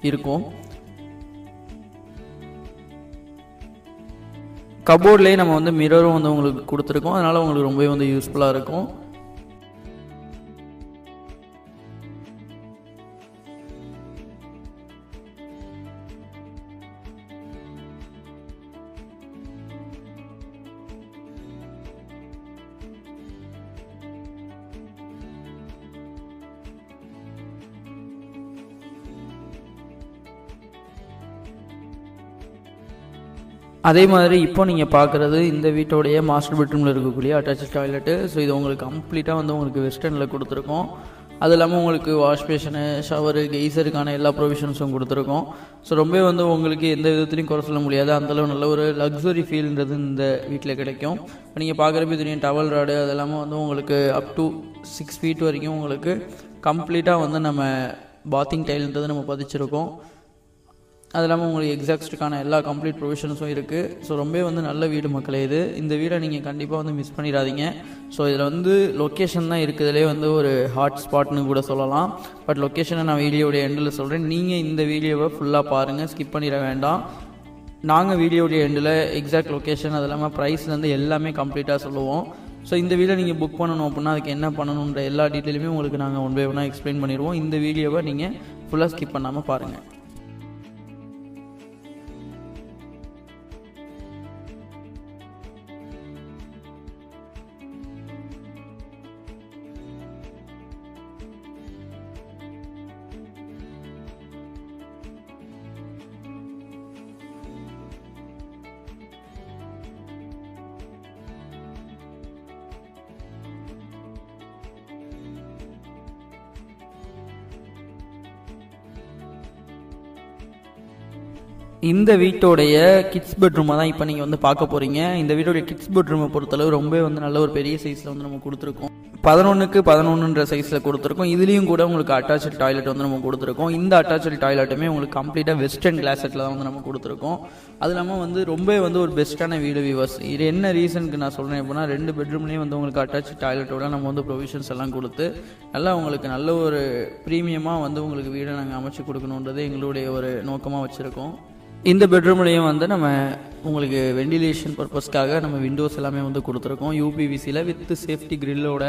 இருக்கும். கபோர்ட்லேயே நம்ம வந்து மிரரும் வந்து உங்களுக்கு கொடுத்துருக்கோம். அதனால் உங்களுக்கு ரொம்பவே வந்து யூஸ்ஃபுல்லாக இருக்கும். அதே மாதிரி இப்போ நீங்கள் பார்க்குறது இந்த வீட்டோடைய மாஸ்டர் பெட்ரூமில் இருக்கக்கூடிய அட்டாச்சு டாய்லெட்டு. ஸோ இது உங்களுக்கு கம்ப்ளீட்டாக வந்து உங்களுக்கு வெஸ்டர்னில் கொடுத்துருக்கோம். அது இல்லாமல் உங்களுக்கு வாஷ் பேஷனு, ஷவரு, கெய்சருக்கான எல்லா ப்ரொவிஷன்ஸும் கொடுத்துருக்கோம். ஸோ ரொம்ப வந்து உங்களுக்கு எந்த விதத்துலையும் குறை சொல்ல முடியாது. அந்தளவு நல்ல ஒரு லக்ஸுரி ஃபீல்ன்றது இந்த வீட்டில் கிடைக்கும். இப்போ நீங்கள் பார்க்குறப்ப தெரியும் டவல் ராடு அது எல்லாமே வந்து உங்களுக்கு அப் டு 6 feet வரைக்கும் உங்களுக்கு கம்ப்ளீட்டாக வந்து நம்ம பாத்திங் டைல்ன்றது நம்ம பதிச்சிருக்கோம். அது இல்லாமல் உங்களுக்கு எக்ஸாஸ்ட்டுக்கான எல்லா கம்ப்ளீட் ப்ரொவிஷன்ஸும் இருக்குது. ஸோ ரொம்ப வந்து நல்ல வீடு மக்களே இது. இந்த வீடை நீங்கள் கண்டிப்பாக வந்து மிஸ் பண்ணிடாதீங்க. ஸோ இதில் வந்து லொக்கேஷன் தான் இருக்கிறதுலே வந்து ஒரு ஹாட் ஸ்பாட்னு கூட சொல்லலாம். பட் லொக்கேஷனை நான் வீடியோடைய எண்டில் சொல்கிறேன். நீங்கள் இந்த வீடியோவை ஃபுல்லாக பாருங்கள், ஸ்கிப் பண்ணிட வேண்டாம். நாங்கள் வீடியோடைய எண்டில் எக்ஸாக்ட் லொக்கேஷன் அது இல்லாமல் ப்ரைஸ்லேருந்து எல்லாமே கம்ப்ளீட்டாக சொல்லுவோம். ஸோ இந்த வீடியோ நீங்கள் புக் பண்ணணும் அப்படின்னா அதுக்கு என்ன பண்ணணுன்ற எல்லா டீட்டெயிலுமே உங்களுக்கு நாங்கள் ஒன் பை ஒன்னாக எக்ஸ்பிளைன் பண்ணிடுவோம். இந்த வீடியோவை நீங்கள் ஃபுல்லாக ஸ்கிப் பண்ணாமல் பாருங்கள். இந்த வீட்டோடைய கிட்ஸ் பெட்ரூமை தான் இப்போ நீங்கள் வந்து பார்க்க போகிறீங்க. இந்த வீட்டோடைய கிட்ஸ் பெட்ரூமை பொறுத்தளவு ரொம்ப வந்து நல்ல ஒரு பெரிய சைஸில் வந்து நம்ம கொடுத்துருக்கோம். 11x11 சைஸில் கொடுத்துருக்கோம். இதுலேயும் கூட உங்களுக்கு அட்டாச்சு டாய்லெட் வந்து நம்ம கொடுத்துருக்கோம். இந்த அட்டாச்சு டாய்லெட்டுமே உங்களுக்கு கம்ப்ளீட்டாக வெஸ்டர்ன் கிளாஸெட்டில் தான் வந்து நம்ம கொடுத்துருக்கோம். அது இல்லாமல் வந்து ரொம்ப வந்து ஒரு பெஸ்ட்டான வீடு வியூவர்ஸ். இது என்ன ரீசனுக்கு நான் சொல்கிறேன் அப்படின்னா 2 பெட்ரூம்லேயும் வந்து உங்களுக்கு அட்டாச்சு டாய்லெட்டோட நம்ம வந்து ப்ரொவிஷன்ஸ் எல்லாம் கொடுத்து நல்லா உங்களுக்கு நல்ல ஒரு ப்ரீமியமாக வந்து உங்களுக்கு வீடை நாங்கள் அமைச்சு கொடுக்கணுன்றது எங்களுடைய ஒரு நோக்கமாக வச்சுருக்கோம். இந்த பெட்ரூம்லேயும் வந்து நம்ம உங்களுக்கு வெண்டிலேஷன் பர்பஸ்க்காக நம்ம விண்டோஸ் எல்லாமே வந்து கொடுத்துருக்கோம். UPVCயில் வித் சேஃப்டி கிரில்லோட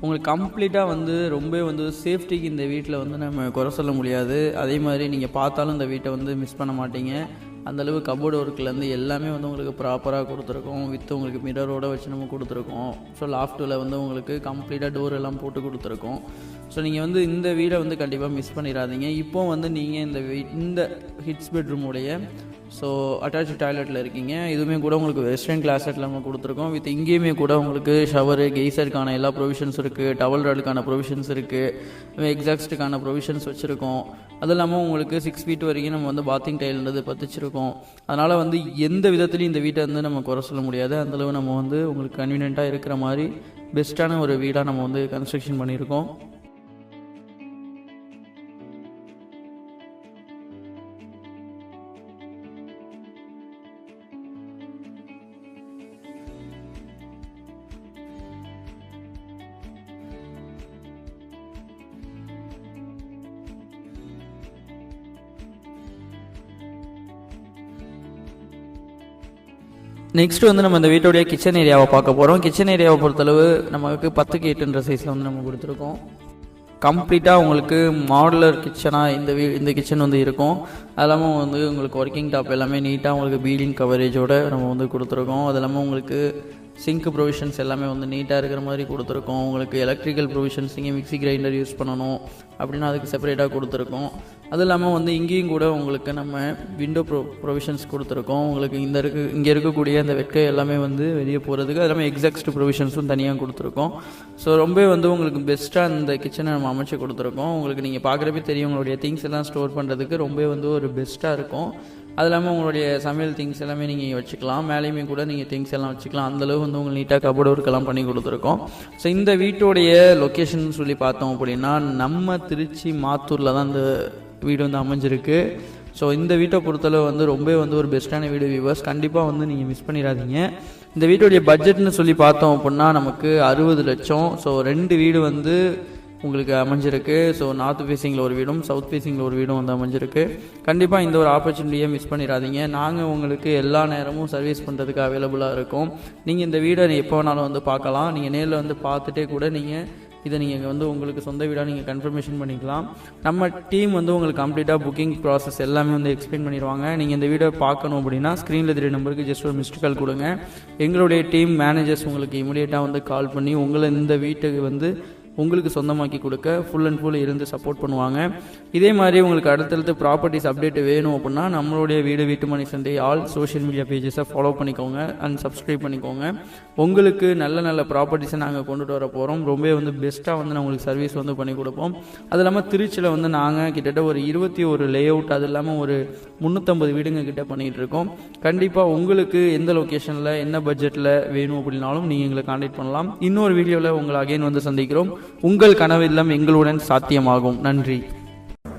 உங்களுக்கு கம்ப்ளீட்டாக வந்து ரொம்ப வந்து சேஃப்டிக்கு இந்த வீட்டில் வந்து நம்ம குறை சொல்ல முடியாது. அதே மாதிரி நீங்கள் பார்த்தாலும் இந்த வீட்டை வந்து மிஸ் பண்ண மாட்டீங்க. அந்தளவு கபோர்டு ஒர்க்லேருந்து எல்லாமே வந்து உங்களுக்கு ப்ராப்பராக கொடுத்துருக்கோம். வித் உங்களுக்கு மிரரோடு வச்சு நம்ம கொடுத்துருக்கோம். ஸோ லாஃப்ட்டில் வந்து உங்களுக்கு கம்ப்ளீட்டாக டோர் எல்லாம் போட்டு கொடுத்துருக்கோம். ஸோ நீங்கள் வந்து இந்த வீடை வந்து கண்டிப்பாக மிஸ் பண்ணிடாதீங்க. இப்போ வந்து நீங்கள் இந்த ஹிட்ஸ் பெட்ரூமுடைய ஸோ அட்டாச்சு டாய்லெட்டில் இருக்கீங்க. இதுவுமே கூட உங்களுக்கு வெஸ்டர்ன் கிளாஸெட்டில் நம்ம கொடுத்துருக்கோம். வித் இங்கேயுமே கூட உங்களுக்கு ஷவரு, கெய்சருக்கான எல்லா ப்ரொவிஷன்ஸ் இருக்குது, டவல் ராடுக்கான ப்ரொவிஷன்ஸ் இருக்குது, எக்ஸாஸ்ட்டுக்கான ப்ரொவிஷன்ஸ் வச்சுருக்கோம். அது இல்லாமல் உங்களுக்கு 6 feet வரைக்கும் நம்ம வந்து பாத்திங் டைல்ன்றது பதிச்சிருக்கோம். அதனால் வந்து எந்த விதத்துலையும் இந்த வீட்டை வந்து நம்ம குறை சொல்ல முடியாது. அந்தளவு நம்ம வந்து உங்களுக்கு கன்வீனியண்ட்டாக இருக்கிற மாதிரி பெஸ்ட்டான ஒரு வீடாக நம்ம வந்து கன்ஸ்ட்ரக்ஷன் பண்ணியிருக்கோம். நெக்ஸ்ட் வந்து நம்ம இந்த வீட்டோடைய கிச்சன் ஏரியாவை பார்க்க போகிறோம். கிச்சன் ஏரியாவை பொறுத்தளவு நமக்கு 10x8 சைஸில் வந்து நம்ம கொடுத்துருக்கோம். கம்ப்ளீட்டாக உங்களுக்கு மாடுலர் கிச்சனாக இந்த கிச்சன் வந்து இருக்கும். அது இல்லாமல் வந்து உங்களுக்கு ஒர்க்கிங் டாப் எல்லாமே நீட்டாக உங்களுக்கு பீலிங் கவரேஜோடு நம்ம வந்து கொடுத்துருக்கோம். அது இல்லாமல் உங்களுக்கு சிங்க் ப்ரொவிஷன்ஸ் எல்லாமே வந்து நீட்டாக இருக்கிற மாதிரி கொடுத்துருக்கோம். உங்களுக்கு எலக்ட்ரிக்கல் ப்ரொவிஷன்ஸ் நீங்கள் மிக்ஸி கிரைண்டர் யூஸ் பண்ணணும் அப்படின்னா அதுக்கு செப்பரேட்டாக கொடுத்துருக்கோம். அது இல்லாமல் வந்து இங்கேயும் கூட உங்களுக்கு நம்ம விண்டோ ப்ரொவிஷன்ஸ் கொடுத்துருக்கோம். உங்களுக்கு இங்கே இருக்கக்கூடிய அந்த வெட்கை எல்லாமே வந்து வெளியே போகிறதுக்கு, அது இல்லாமல் எக்ஸாக்ஸ்ட் ப்ரொவிஷன்ஸும் தனியாக கொடுத்துருக்கோம். ஸோ ரொம்ப வந்து உங்களுக்கு பெஸ்ட்டாக இந்த கிச்சனை நம்ம அமைச்சு கொடுத்துருக்கோம். உங்களுக்கு நீங்கள் பார்க்குறப்பே தெரியும், உங்களுடைய திங்ஸ் எல்லாம் ஸ்டோர் பண்ணுறதுக்கு ரொம்ப வந்து ஒரு பெஸ்ட்டாக இருக்கும். அது இல்லாமல் உங்களுடைய சமையல் திங்ஸ் எல்லாமே நீங்கள் வச்சுக்கலாம், மேலேயுமே கூட நீங்கள் திங்ஸ் எல்லாம் வச்சுக்கலாம். அந்தளவு வந்து உங்களுக்கு நீட்டாக கபோர்டு ஒர்க்கெல்லாம் பண்ணி கொடுத்துருக்கோம். ஸோ இந்த வீட்டோடைய லொக்கேஷன் சொல்லி பார்த்தோம் அப்படின்னா நம்ம திருச்சி மாத்தூரில் தான் இந்த வீடு வந்து அமைஞ்சிருக்கு. ஸோ இந்த வீட்டை பொறுத்தளவு வந்து ரொம்ப வந்து ஒரு பெஸ்ட்டான வீடு வியூவர்ஸ், கண்டிப்பாக வந்து நீங்கள் மிஸ் பண்ணிடாதீங்க. இந்த வீட்டுடைய பட்ஜெட்னு சொல்லி பார்த்தோம் அப்படின்னா நமக்கு 60 லட்சம். ஸோ 2 வீடு வந்து உங்களுக்கு அமைஞ்சிருக்கு. ஸோ நார்த் ஃபேஸிங்கில் ஒரு வீடும் சவுத் ஃபேஸிங்கில் ஒரு வீடும் வந்து அமைஞ்சிருக்கு. கண்டிப்பாக இந்த ஒரு ஆப்பர்ச்சுனிட்டியை மிஸ் பண்ணிடாதீங்க. நாங்கள் உங்களுக்கு எல்லா நேரமும் சர்வீஸ் பண்ணுறதுக்கு அவைலபிளாக இருக்கோம். நீங்கள் இந்த வீடை எப்போ வேணாலும் வந்து பார்க்கலாம். நீங்கள் நேரில் வந்து பார்த்துட்டே கூட நீங்கள் இதை நீங்கள் வந்து உங்களுக்கு சொந்த வீடாக நீங்கள் கன்ஃபர்மேஷன் பண்ணிக்கலாம். நம்ம டீம் வந்து உங்களுக்கு கம்ப்ளீட்டாக புக்கிங் ப்ராசஸ் எல்லாமே வந்து எக்ஸ்பிளைன் பண்ணிடுவாங்க. நீங்கள் இந்த வீடியோ பார்க்கணும் அப்படின்னா ஸ்க்ரீனில் தெரிய நம்பருக்கு ஜஸ்ட் ஒரு மிஸ்டு கால் கொடுங்க. எங்களுடைய டீம் மேனேஜர்ஸ் உங்களுக்கு இமீடியட்டாக வந்து கால் பண்ணி உங்களை இந்த வீட்டுக்கு வந்து உங்களுக்கு சொந்தமாக்கி கொடுக்க ஃபுல் அண்ட் ஃபுல் இருந்து சப்போர்ட் பண்ணுவாங்க. இதே மாதிரி உங்களுக்கு அடுத்தடுத்து ப்ராப்பர்ட்டிஸ் அப்டேட் வேணும் அப்படின்னா நம்மளுடைய வீட்டு மணி சந்தை ஆல் சோஷியல் மீடியா பேஜஸை ஃபாலோ பண்ணிக்கோங்க அண்ட் சப்ஸ்கிரைப் பண்ணிக்கோங்க. உங்களுக்கு நல்ல நல்ல ப்ராப்பர்ட்டிஸை நாங்கள் கொண்டுட்டு வர போகிறோம். ரொம்ப வந்து பெஸ்ட்டாக வந்து நான் உங்களுக்கு சர்வீஸ் வந்து பண்ணி கொடுப்போம். அது இல்லாமல் திருச்சியில் வந்து நாங்கள் கிட்டத்தட்ட ஒரு 21 லேஅவுட், அது இல்லாமல் ஒரு 350 வீடுங்க கிட்ட பண்ணிகிட்டு இருக்கோம். கண்டிப்பாக உங்களுக்கு எந்த லொக்கேஷனில் என்ன பட்ஜெட்டில் வேணும் அப்படின்னாலும் நீங்கள் எங்களை கான்டாக்ட் பண்ணலாம். இன்னொரு வீடியோவில் உங்களை அகைன் வந்து சந்திக்கிறோம். உங்கள் கனவெல்லாம் எங்களுடன் சாத்தியமாகும். நன்றி,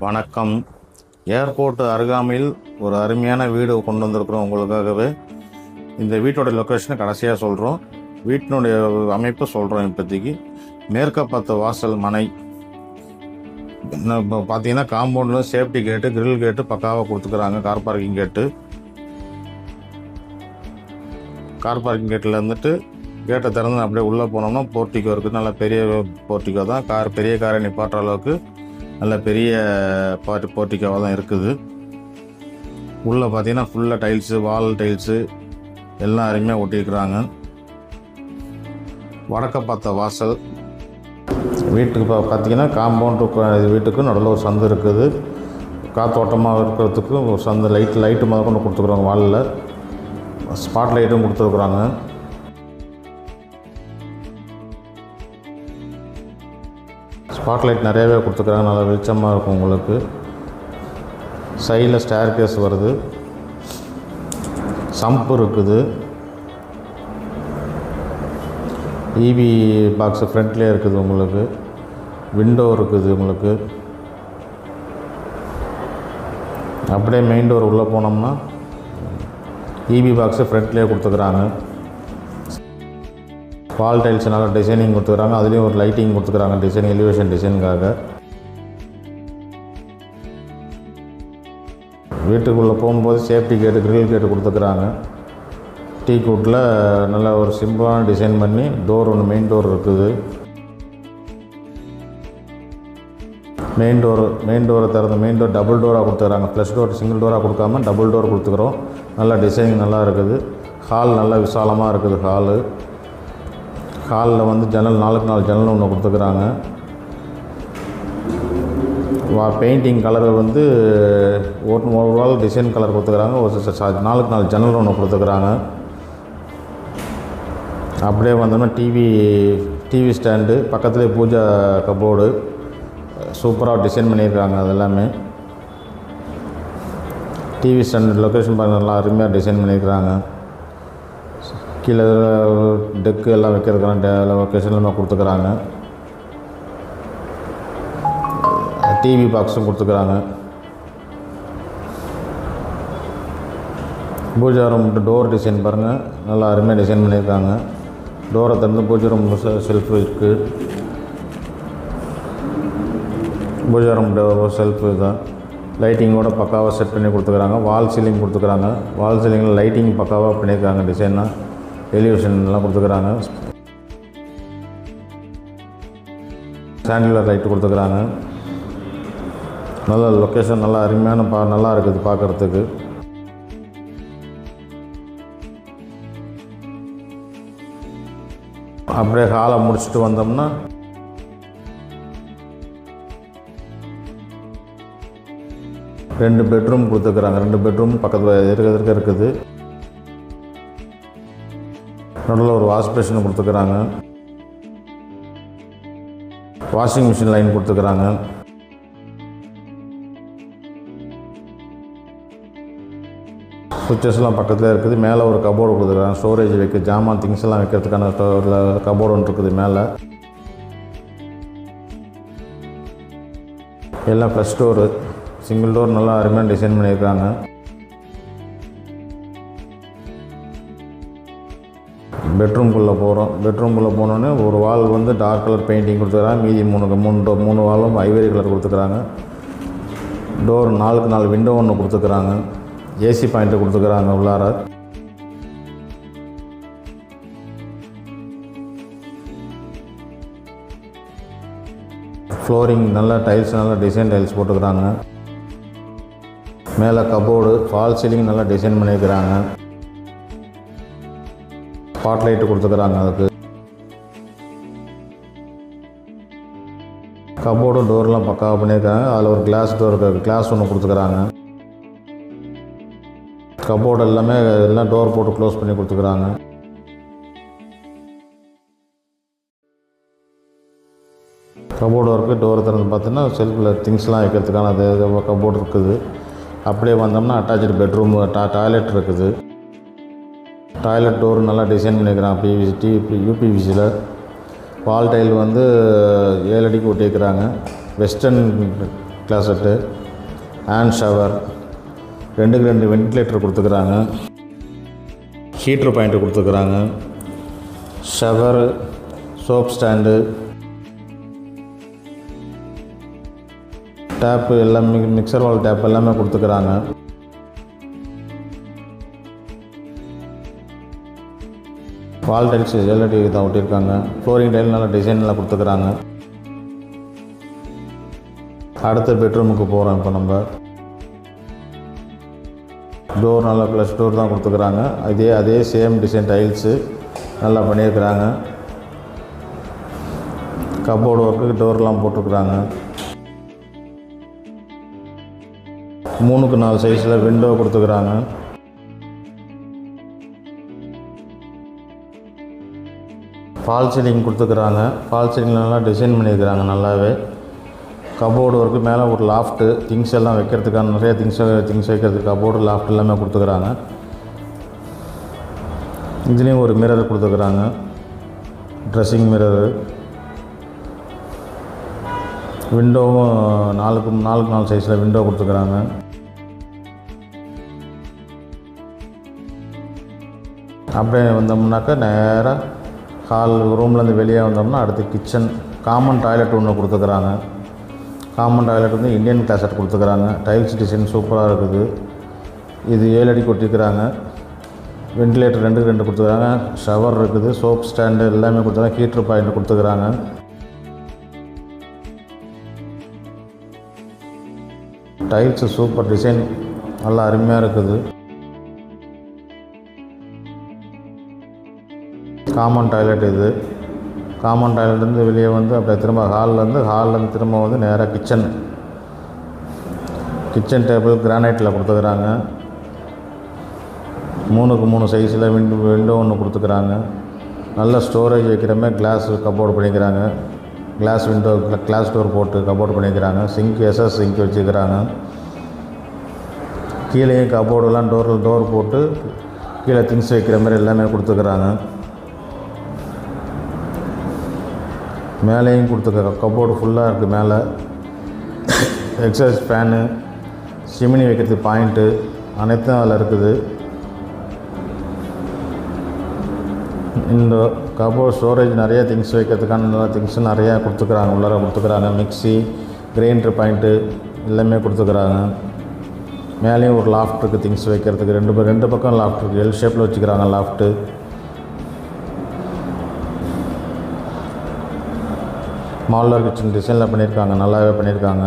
வணக்கம். ஏர்போர்ட் அருகாமையில் ஒரு அருமையான வீடு கொண்டு வந்திருக்கிறோம் உங்களுக்காகவே. இந்த வீட்டோட லொக்கேஷனை கடைசியாக சொல்கிறோம். வீட்டினுடைய அமைப்பு சொல்கிறோம். இப்போதைக்கு மேற்க பார்த்த வாசல் மனை. இப்போ பார்த்தீங்கன்னா காம்பவுண்டில் சேஃப்டி கேட்டு, கிரில் கேட்டு பக்காவாக கொடுத்துக்கிறாங்க. கார் பார்க்கிங் கேட்டு, கார் பார்க்கிங் கேட்டில் இருந்துட்டு கேட்டை திறந்து அப்படியே உள்ளே போனோம்னா போர்ட்டிகோ இருக்குது. நல்ல பெரிய போர்ட்டிகோ தான். பெரிய காரை நிப்பாட்டுற அளவுக்கு நல்ல பெரிய போர்ட்டிகோவாக தான் இருக்குது. உள்ளே பார்த்தீங்கன்னா ஃபுல்லாக டைல்ஸு, வால் டைல்ஸு எல்லாம் அருமையாக ஒட்டியிருக்கிறாங்க. வடக்க பார்த்த வாசல். வீட்டுக்கு பார்த்தீங்கன்னா காம்பவுண்டு வீட்டுக்கு நடுவில் ஒரு சந்து இருக்குது. காத்தோட்டமாக இருக்கிறதுக்கு ஒரு சந்து லைட்டு முதல் கொண்டு கொடுத்துக்குறாங்க. வாலில் ஸ்பாட் லைட்டும் கொடுத்துருக்குறாங்க. ஸ்பாட்லைட் நிறையவே கொடுத்துருக்காங்க. நல்லா வெளிச்சமாக இருக்கும் உங்களுக்கு. சைடில் ஸ்டேர் கேஸ் வருது. சம்பு இருக்குது. இபி பாக்ஸு ஃப்ரண்ட்லேயே இருக்குது உங்களுக்கு. விண்டோ இருக்குது உங்களுக்கு. அப்படியே மெயின் டோர் உள்ளே போனோம்னா இபி பாக்ஸு ஃப்ரண்ட்லேயே கொடுத்துக்கிறாங்க. வால் டைல்ஸ் நல்லா டிசைனிங் கொடுத்துக்கிறாங்க. அதுலேயும் ஒரு லைட்டிங் கொடுத்துக்கிறாங்க டிசைன், எலிவேஷன் டிசைனுக்காக. வீட்டுக்குள்ளே போகும்போது சேஃப்டி கேட்டு, கிரில் கேட்டு கொடுத்துக்கிறாங்க. டீ கூட்டில் நல்ல ஒரு சிம்பிளான டிசைன் பண்ணி டோர் ஒன்று மெயின் டோர் இருக்குது. மெயின் டோரை திறந்து மெயின் டோர் டபுள் டோராக கொடுத்துக்கிறாங்க. ப்ளஸ் டோர் சிங்கிள் டோராக கொடுக்காம டபுள் டோர் கொடுத்துக்கிறோம். நல்லா டிசைனிங் நல்லா இருக்குது. ஹால் நல்லா விசாலமாக இருக்குது. ஹாலில் வந்து ஜன்னல் 4 ஜன்னல் ஒன்று கொடுத்துக்கிறாங்க. பெயிண்டிங் கலர் வந்து ஓவரால் டிசைன் கலர் கொடுத்துக்கிறாங்க. ஒரு 4 ஜன்னல் ஒன்று கொடுத்துக்கிறாங்க. அப்படியே வந்தோம்னா டிவி ஸ்டாண்டு, பக்கத்துலேயே பூஜா கபோர்டு சூப்பராக டிசைன் பண்ணியிருக்காங்க. அது எல்லாமே டிவி ஸ்டாண்டு லொக்கேஷன் பார்க்க நல்லா அருமையாக டிசைன் பண்ணியிருக்கிறாங்க. கீழே டெக்கு எல்லாம் வைக்கிறதுக்கான லொக்கேஷன் எல்லாம் கொடுத்துக்கிறாங்க. டிவி பாக்ஸும் கொடுத்துக்கிறாங்க. பூஜா ரூம் டோர் டிசைன் பாருங்கள், நல்லா அருமையாக டிசைன் பண்ணியிருக்காங்க. டோரை திறந்து பூஜா ரூம் செல்ஃப் இருக்குது. பூஜா ரூம் செல்ஃபு தான். லைட்டிங்கோட பக்காவாக செட் பண்ணி கொடுத்துக்கிறாங்க. வால் சீலிங் கொடுத்துக்கிறாங்க. வால் சீலிங்கில் லைட்டிங் பக்காவாக பண்ணியிருக்காங்க. டிசைனாக எலிவேஷன்லாம் கொடுத்துக்கிறாங்க. சாண்டிலர் லைட்டு கொடுத்துக்கிறாங்க. நல்ல லொக்கேஷன், நல்லா அருமையான நல்லா இருக்குது பார்க்குறதுக்கு. அப்படியே ஹாலை முடிச்சுட்டு வந்தோம்னா ரெண்டு பெட்ரூம் கொடுத்துருக்குறாங்க. 2 பெட்ரூம் பக்கத்தில் இருக்க இருக்குது. நடுவில் ஒரு வாஷ் பேஷன் கொடுத்துருக்குறாங்க. வாஷிங் மிஷின் லைன் கொடுத்துருக்குறாங்க. சுவிட்சஸ்லாம் பக்கத்தில் இருக்குது. மேலே ஒரு கபோர்டு கொடுத்துருக்காங்க. ஸ்டோரேஜ் வைக்க ஜாமான் திங்ஸ் எல்லாம் வைக்கிறதுக்கான கபோர்டு ஒன்று இருக்குது மேலே. எல்லாம் ஃப்ளஷ் டோரு, சிங்கிள் டோர் நல்லா அருமையாக டிசைன் பண்ணியிருக்காங்க. பெட்ரூம்குள்ளே போகிறோம். பெட்ரூம்குள்ளே போனோன்னே ஒரு வால் வந்து டார்க் கலர் பெயிண்டிங் கொடுத்துருக்காங்க. மீதி 3 வாலும் ஐவரி கலர் கொடுத்துருக்குறாங்க. டோர் 4 விண்டோ ஒன்று கொடுத்துருக்குறாங்க. ஏசி பாயிண்ட்டு கொடுத்துருக்குறாங்க உள்ளார. ஃப்ளோரிங் நல்லா டைல்ஸ், நல்லா டிசைன் டைல்ஸ் போட்டுக்கிறாங்க. மேலே கபோர்டு, ஃபால் சீலிங் நல்லா டிசைன் பண்ணியிருக்கிறாங்க. ஸ்பாட் லைட்டு கொடுத்துக்கிறாங்க. அதுக்கு கபோர்டு டோர்லாம் பக்காவாக பண்ணியிருக்காங்க. அதில் ஒரு கிளாஸ் ஒன்று கொடுத்துக்கிறாங்க. கபோர்டு எல்லாம் டோர் போட்டு க்ளோஸ் பண்ணி கொடுத்துக்கிறாங்க. கபோர்டு ஒர்க்கு டோர் திறந்து பார்த்தீங்கன்னா செல்ஃபில் திங்ஸ்லாம் வைக்கிறதுக்கான அது கபோர்டு இருக்குது. அப்படியே வந்தோம்னா அட்டாச்சு பெட்ரூம், டாய்லெட் இருக்குது. டாய்லெட் டோர் நல்லா டிசைன் பண்ணியிருக்கிறாங்க. யூபிவிசியில் வால் டைல் வந்து 7 அடிக்கு ஒட்டியிருக்கிறாங்க. Western closet, hand shower, 2 ventilator கொடுத்துக்கிறாங்க. ஹீட்ரு பாயிண்ட்டு கொடுத்துக்கிறாங்க. ஷவர், சோப் ஸ்டாண்டு, டேப்பு எல்லாமே, மிக்சர் வால் டேப் எல்லாமே கொடுத்துக்கிறாங்க. வால் டைல்ஸ் 7 அடி தான் ஒட்டியிருக்காங்க. ஃப்ளோரிங் டைல் நல்லா டிசைன்லாம் கொடுத்துக்கிறாங்க. அடுத்த பெட்ரூமுக்கு போகிறோம். இப்போ நம்ம டோர் நல்லா ப்ளஸ் டோர் தான் கொடுத்துக்கிறாங்க. அதே சேம் டிசைன் டைல்ஸு நல்லா பண்ணியிருக்கிறாங்க. Cupboard work டோர்லாம் போட்டுருக்குறாங்க. 3x4 சைஸில் விண்டோ கொடுத்துக்கிறாங்க. ஃபால் சீலிங் கொடுத்துக்கிறாங்க. ஃபால் சீலிங் நல்லா டிசைன் பண்ணியிருக்கிறாங்க நல்லாவே. கபோர்டு ஒர்க்கு மேலே ஒரு லாஃப்ட்டு, திங்ஸ் எல்லாம் வைக்கிறதுக்கான நிறைய திங்ஸ் வைக்கிறதுக்கு கபோர்டு, லாஃப்ட் எல்லாமே கொடுத்துக்கிறாங்க. இதுலேயும் ஒரு மிரர் கொடுத்துக்கிறாங்க. Dressing mirror. விண்டோவும் 4x4 சைஸில் விண்டோ கொடுத்துக்கிறாங்க. அப்படியே வந்தோம்னாக்கா நேராக ஹால் ரூம்லேருந்து வெளியே வந்தோம்னா அடுத்து கிச்சன். காமன் டாய்லெட் ஒன்று கொடுத்துக்கிறாங்க. காமன் டாய்லெட் வந்து இந்தியன் கிளாசெட் கொடுத்துக்கிறாங்க. டைல்ஸ் டிசைன் சூப்பராக இருக்குது. இது 7 அடி கொட்டிக்கிறாங்க. வென்டிலேட்டர் 2 கொடுத்துக்கிறாங்க. ஷவர் இருக்குது. சோப் ஸ்டாண்டு எல்லாமே கொடுத்துக்கிறாங்க. ஹீட்ரு பாயிண்ட் கொடுத்துக்கிறாங்க. டைல்ஸு சூப்பர் டிசைன் நல்லா அருமையாக இருக்குது. காமன் டாய்லெட் இது. காமன் டாய்லெட்லேருந்து வெளியே வந்து அப்படியே திரும்ப ஹால்லேருந்து திரும்ப வந்து நேராக கிச்சன் டேபிள் கிரானைட்டில் கொடுத்துக்கிறாங்க. 3x3 சைஸில் விண்டோ ஒன்று கொடுத்துக்கிறாங்க. நல்ல ஸ்டோரேஜ் வைக்கிற மாதிரி கிளாஸ் கபோர்டு பண்ணிக்கிறாங்க. கிளாஸ் விண்டோ, கிளாஸ் டோர் போட்டு கபோர்டு பண்ணிக்கிறாங்க. சிங்க், எஸ்எஸ் சிங்க் வச்சுக்கிறாங்க. கீழேயும் கபோர்டெல்லாம் டோர் போட்டு கீழே திங்ஸ் வைக்கிற மாதிரி எல்லாமே கொடுத்துக்கிறாங்க. மேலேயும் கொடுத்துருக்க கபோர்டு ஃபுல்லாக இருக்குது. மேலே எக்ஸாஸ்ட் ஃபேனு, சிமினி வைக்கிறதுக்கு பாயிண்ட்டு அனைத்தும் அதில் இருக்குது. இந்த கபோர்ட் ஸ்டோரேஜ் நிறைய திங்ஸ் வைக்கிறதுக்கான நல்ல திங்ஸும் நிறையா கொடுத்துக்கிறாங்க. உள்ளார கொடுத்துக்கிறாங்க. மிக்ஸி, கிரைண்டர் பாயிண்ட்டு எல்லாமே கொடுத்துக்கிறாங்க. மேலேயும் ஒரு லாஃப்ட் இருக்குது திங்ஸ் வைக்கிறதுக்கு. ரெண்டு பக்கம் லாஃப்ட் இருக்குது. எல் ஷேப்பில் வச்சுக்கிறாங்க லாஃப்ட்டு. மாடலர் கிச்சன் டிசைனில் பண்ணியிருக்காங்க. நல்லாவே பண்ணியிருக்காங்க.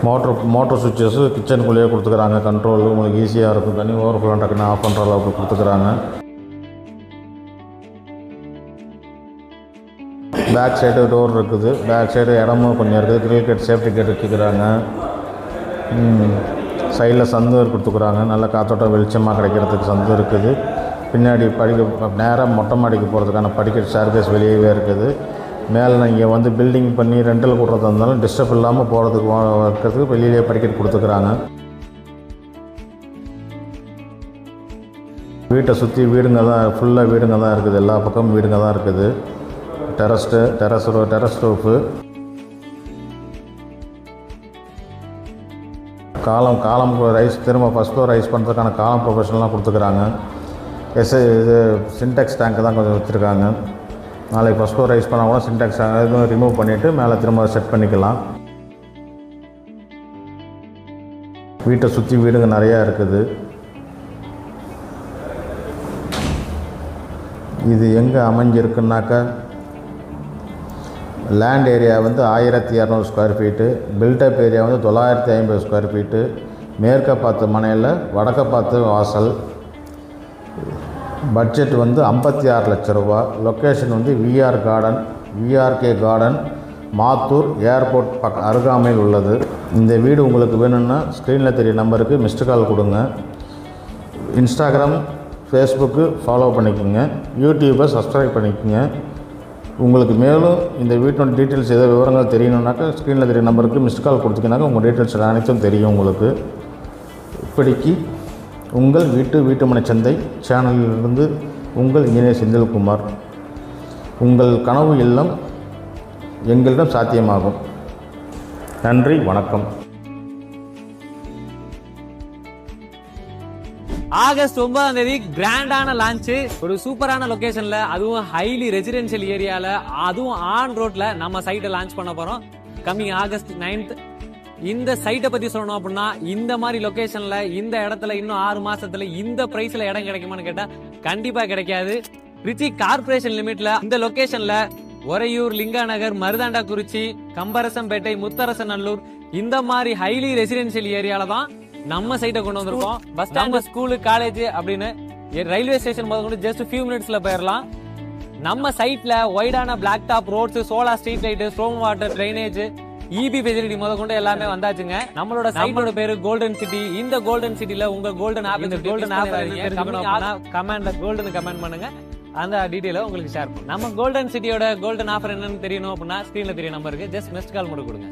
மோட்டர் சுவிட்சஸ் கிச்சனுக்குள்ளேயே கொடுத்துக்கிறாங்க. கண்ட்ரோல் உங்களுக்கு ஈஸியாக இருக்கும். தண்ணி ஓவர்ஃப்ளோ டக்குன்னு ஆஃப் பண்ணுற அளவுக்கு கொடுத்துக்கிறாங்க. பேக் சைடு டோர் இருக்குது. பேக் சைடு இடமும் கொஞ்சம் இருக்குது. கிரில் கேட் சேஃப்டி கேட் வச்சுக்கிறாங்க. சைடில் சந்து கொடுத்துக்கிறாங்க. நல்ல காற்றோட்டம் வெளிச்சமாக கிடைக்கிறதுக்கு சந்து இருக்குது. பின்னாடி நேராக மொட்டை மாடிக்கு போகிறதுக்கான படிக்கட்டு ஸ்டேர்கேஸ் வெளியவே இருக்குது. மேலே இங்கே வந்து பில்டிங் பண்ணி ரெண்டல் கொடுறதா இருந்தாலும் டிஸ்டர்ப் இல்லாமல் போகிறதுக்கு இருக்கிறதுக்கு வெளியிலே படிக்கட்டு கொடுத்துக்கிறாங்க. வீட்டை சுற்றி வீடுங்க தான், ஃபுல்லாக வீடுங்க தான் இருக்குது. எல்லா பக்கமும் வீடுங்க தான் இருக்குது. Terrace roof. காலம் ரைஸ் திரும்ப ஃபஸ்ட் ஃப்ளோர் ரைஸ் பண்ணுறதுக்கான காலம் ப்ரொஃபஷனல்லாம் கொடுத்துக்கிறாங்க. இது சின்டெக்ஸ் டேங்க்கு தான் கொஞ்சம் வச்சுருக்காங்க. நாளைக்கு ஃபஸ்ட் ஃப்ளோர் ரைஸ் பண்ணால் கூட சின்டெக்ஸ் எதுவும் ரிமூவ் பண்ணிவிட்டு மேலே திரும்ப செட் பண்ணிக்கலாம். வீட்டை சுற்றி வீடுங்க நிறையா இருக்குது. இது எங்கே அமைஞ்சிருக்குன்னாக்கா லேண்ட் ஏரியா வந்து 1200 ஸ்கொயர் ஃபீட்டு, பில்டப் ஏரியா வந்து 950 ஸ்கொயர் ஃபீட்டு, மேற்க பார்த்து மனையில் வடக்க பார்த்து வாசல். பட்ஜெட் வந்து 56 லட்ச ரூபா. லொக்கேஷன் வந்து விஆர்கே கார்டன், மாத்தூர் ஏர்போர்ட் அருகாமையில் உள்ளது. இந்த வீடு உங்களுக்கு வேணும்னா ஸ்க்ரீனில் தெரிய நம்பருக்கு மிஸ்டு கால் கொடுங்க. இன்ஸ்டாகிராம், ஃபேஸ்புக்கு ஃபாலோ பண்ணிக்கோங்க. யூடியூப்பை சப்ஸ்கிரைப் பண்ணிக்கோங்க. உங்களுக்கு மேலும் இந்த வீட்டோட டீட்டெயில்ஸ் ஏதோ விவரங்கள் தெரியணுன்னாக்கா ஸ்க்ரீனில் தெரிய நம்பருக்கு மிஸ்டு கால் கொடுத்தீங்கன்னாக்கா உங்கள் டீட்டெயில்ஸ் அனைத்தும் தெரியும் உங்களுக்கு. இப்படிக்கு உங்கள் வீட்டுமனை சந்தை சேனலிலிருந்து உங்கள் இன்ஜினியர் செந்தில்குமார். உங்கள் கனவு இல்லம் எங்களிடம் சாத்தியமாகும். நன்றி, வணக்கம். ஆகஸ்ட் 9ஆம் தேதி கிராண்டான லான்ச், ஒரு சூப்பரான லொகேஷன்ல, அதுவும் ஹைலி ரெசிடென்ஷியல் ஏரியால, அதுவும் ஆன் ரோட்ல நம்ம சைட்டை லான்ச் பண்ண போறோம். Coming August 9th. இந்த சைட்டை பத்தி சொல்லணும் அப்படின்னா, இந்த மாதிரி லொகேஷன்ல இந்த இடத்துல இன்னும் 6 மாசத்துல இந்த பிரைஸ்ல இடம் கிடைக்குமான்னு கேட்டா கண்டிப்பா கிடைக்காது. ரிச்சி கார்பரேஷன் லிமிட்ல இந்த லொகேஷன்ல ஒரையூர், லிங்காநகர், மருதாண்டாக்குறிச்சி, கம்பரசம்பேட்டை, முத்தரசநல்லூர் இந்த மாதிரி ஹைலி ரெசிடென்ஷியல் ஏரியால தான் நம்ம சைட்டை கொண்டு வந்திருக்கோம். பஸ் ஸ்டாண்ட், ஸ்கூலு, காலேஜ் அப்படின்னு ரயில்வே ஸ்டேஷன் முதல் ஜஸ்ட் ஃபியூ மினிட்ஸ்ல போயிடலாம். நம்ம சைட்ல வைடான black top roads, solar street light, storm water, drainage, EB facility முதற்கொண்டு எல்லாமே வந்தாச்சுங்க. நம்மளோட சைட்டோட பேரு கோல்டன் சிட்டி. இந்த கோல்டன் சிட்டில உங்க கோல்டன் ஆப், இந்த கோல்டன் ஆப் கமெண்ட்ல கோல்டன் கமெண்ட் பண்ணுங்க. அந்த டீடைல உங்களுக்கு ஷேர் பண்ணுங்க. நம்ம கோல்டன் சிட்டியோட கோல்டன் ஆஃபர் என்னன்னு தெரியணும் அப்படின்னா ஸ்கிரீன்ல தெரிய நம்பருக்கு ஜஸ்ட் மிஸ்ட் கால் மட்டும் கொடுங்க.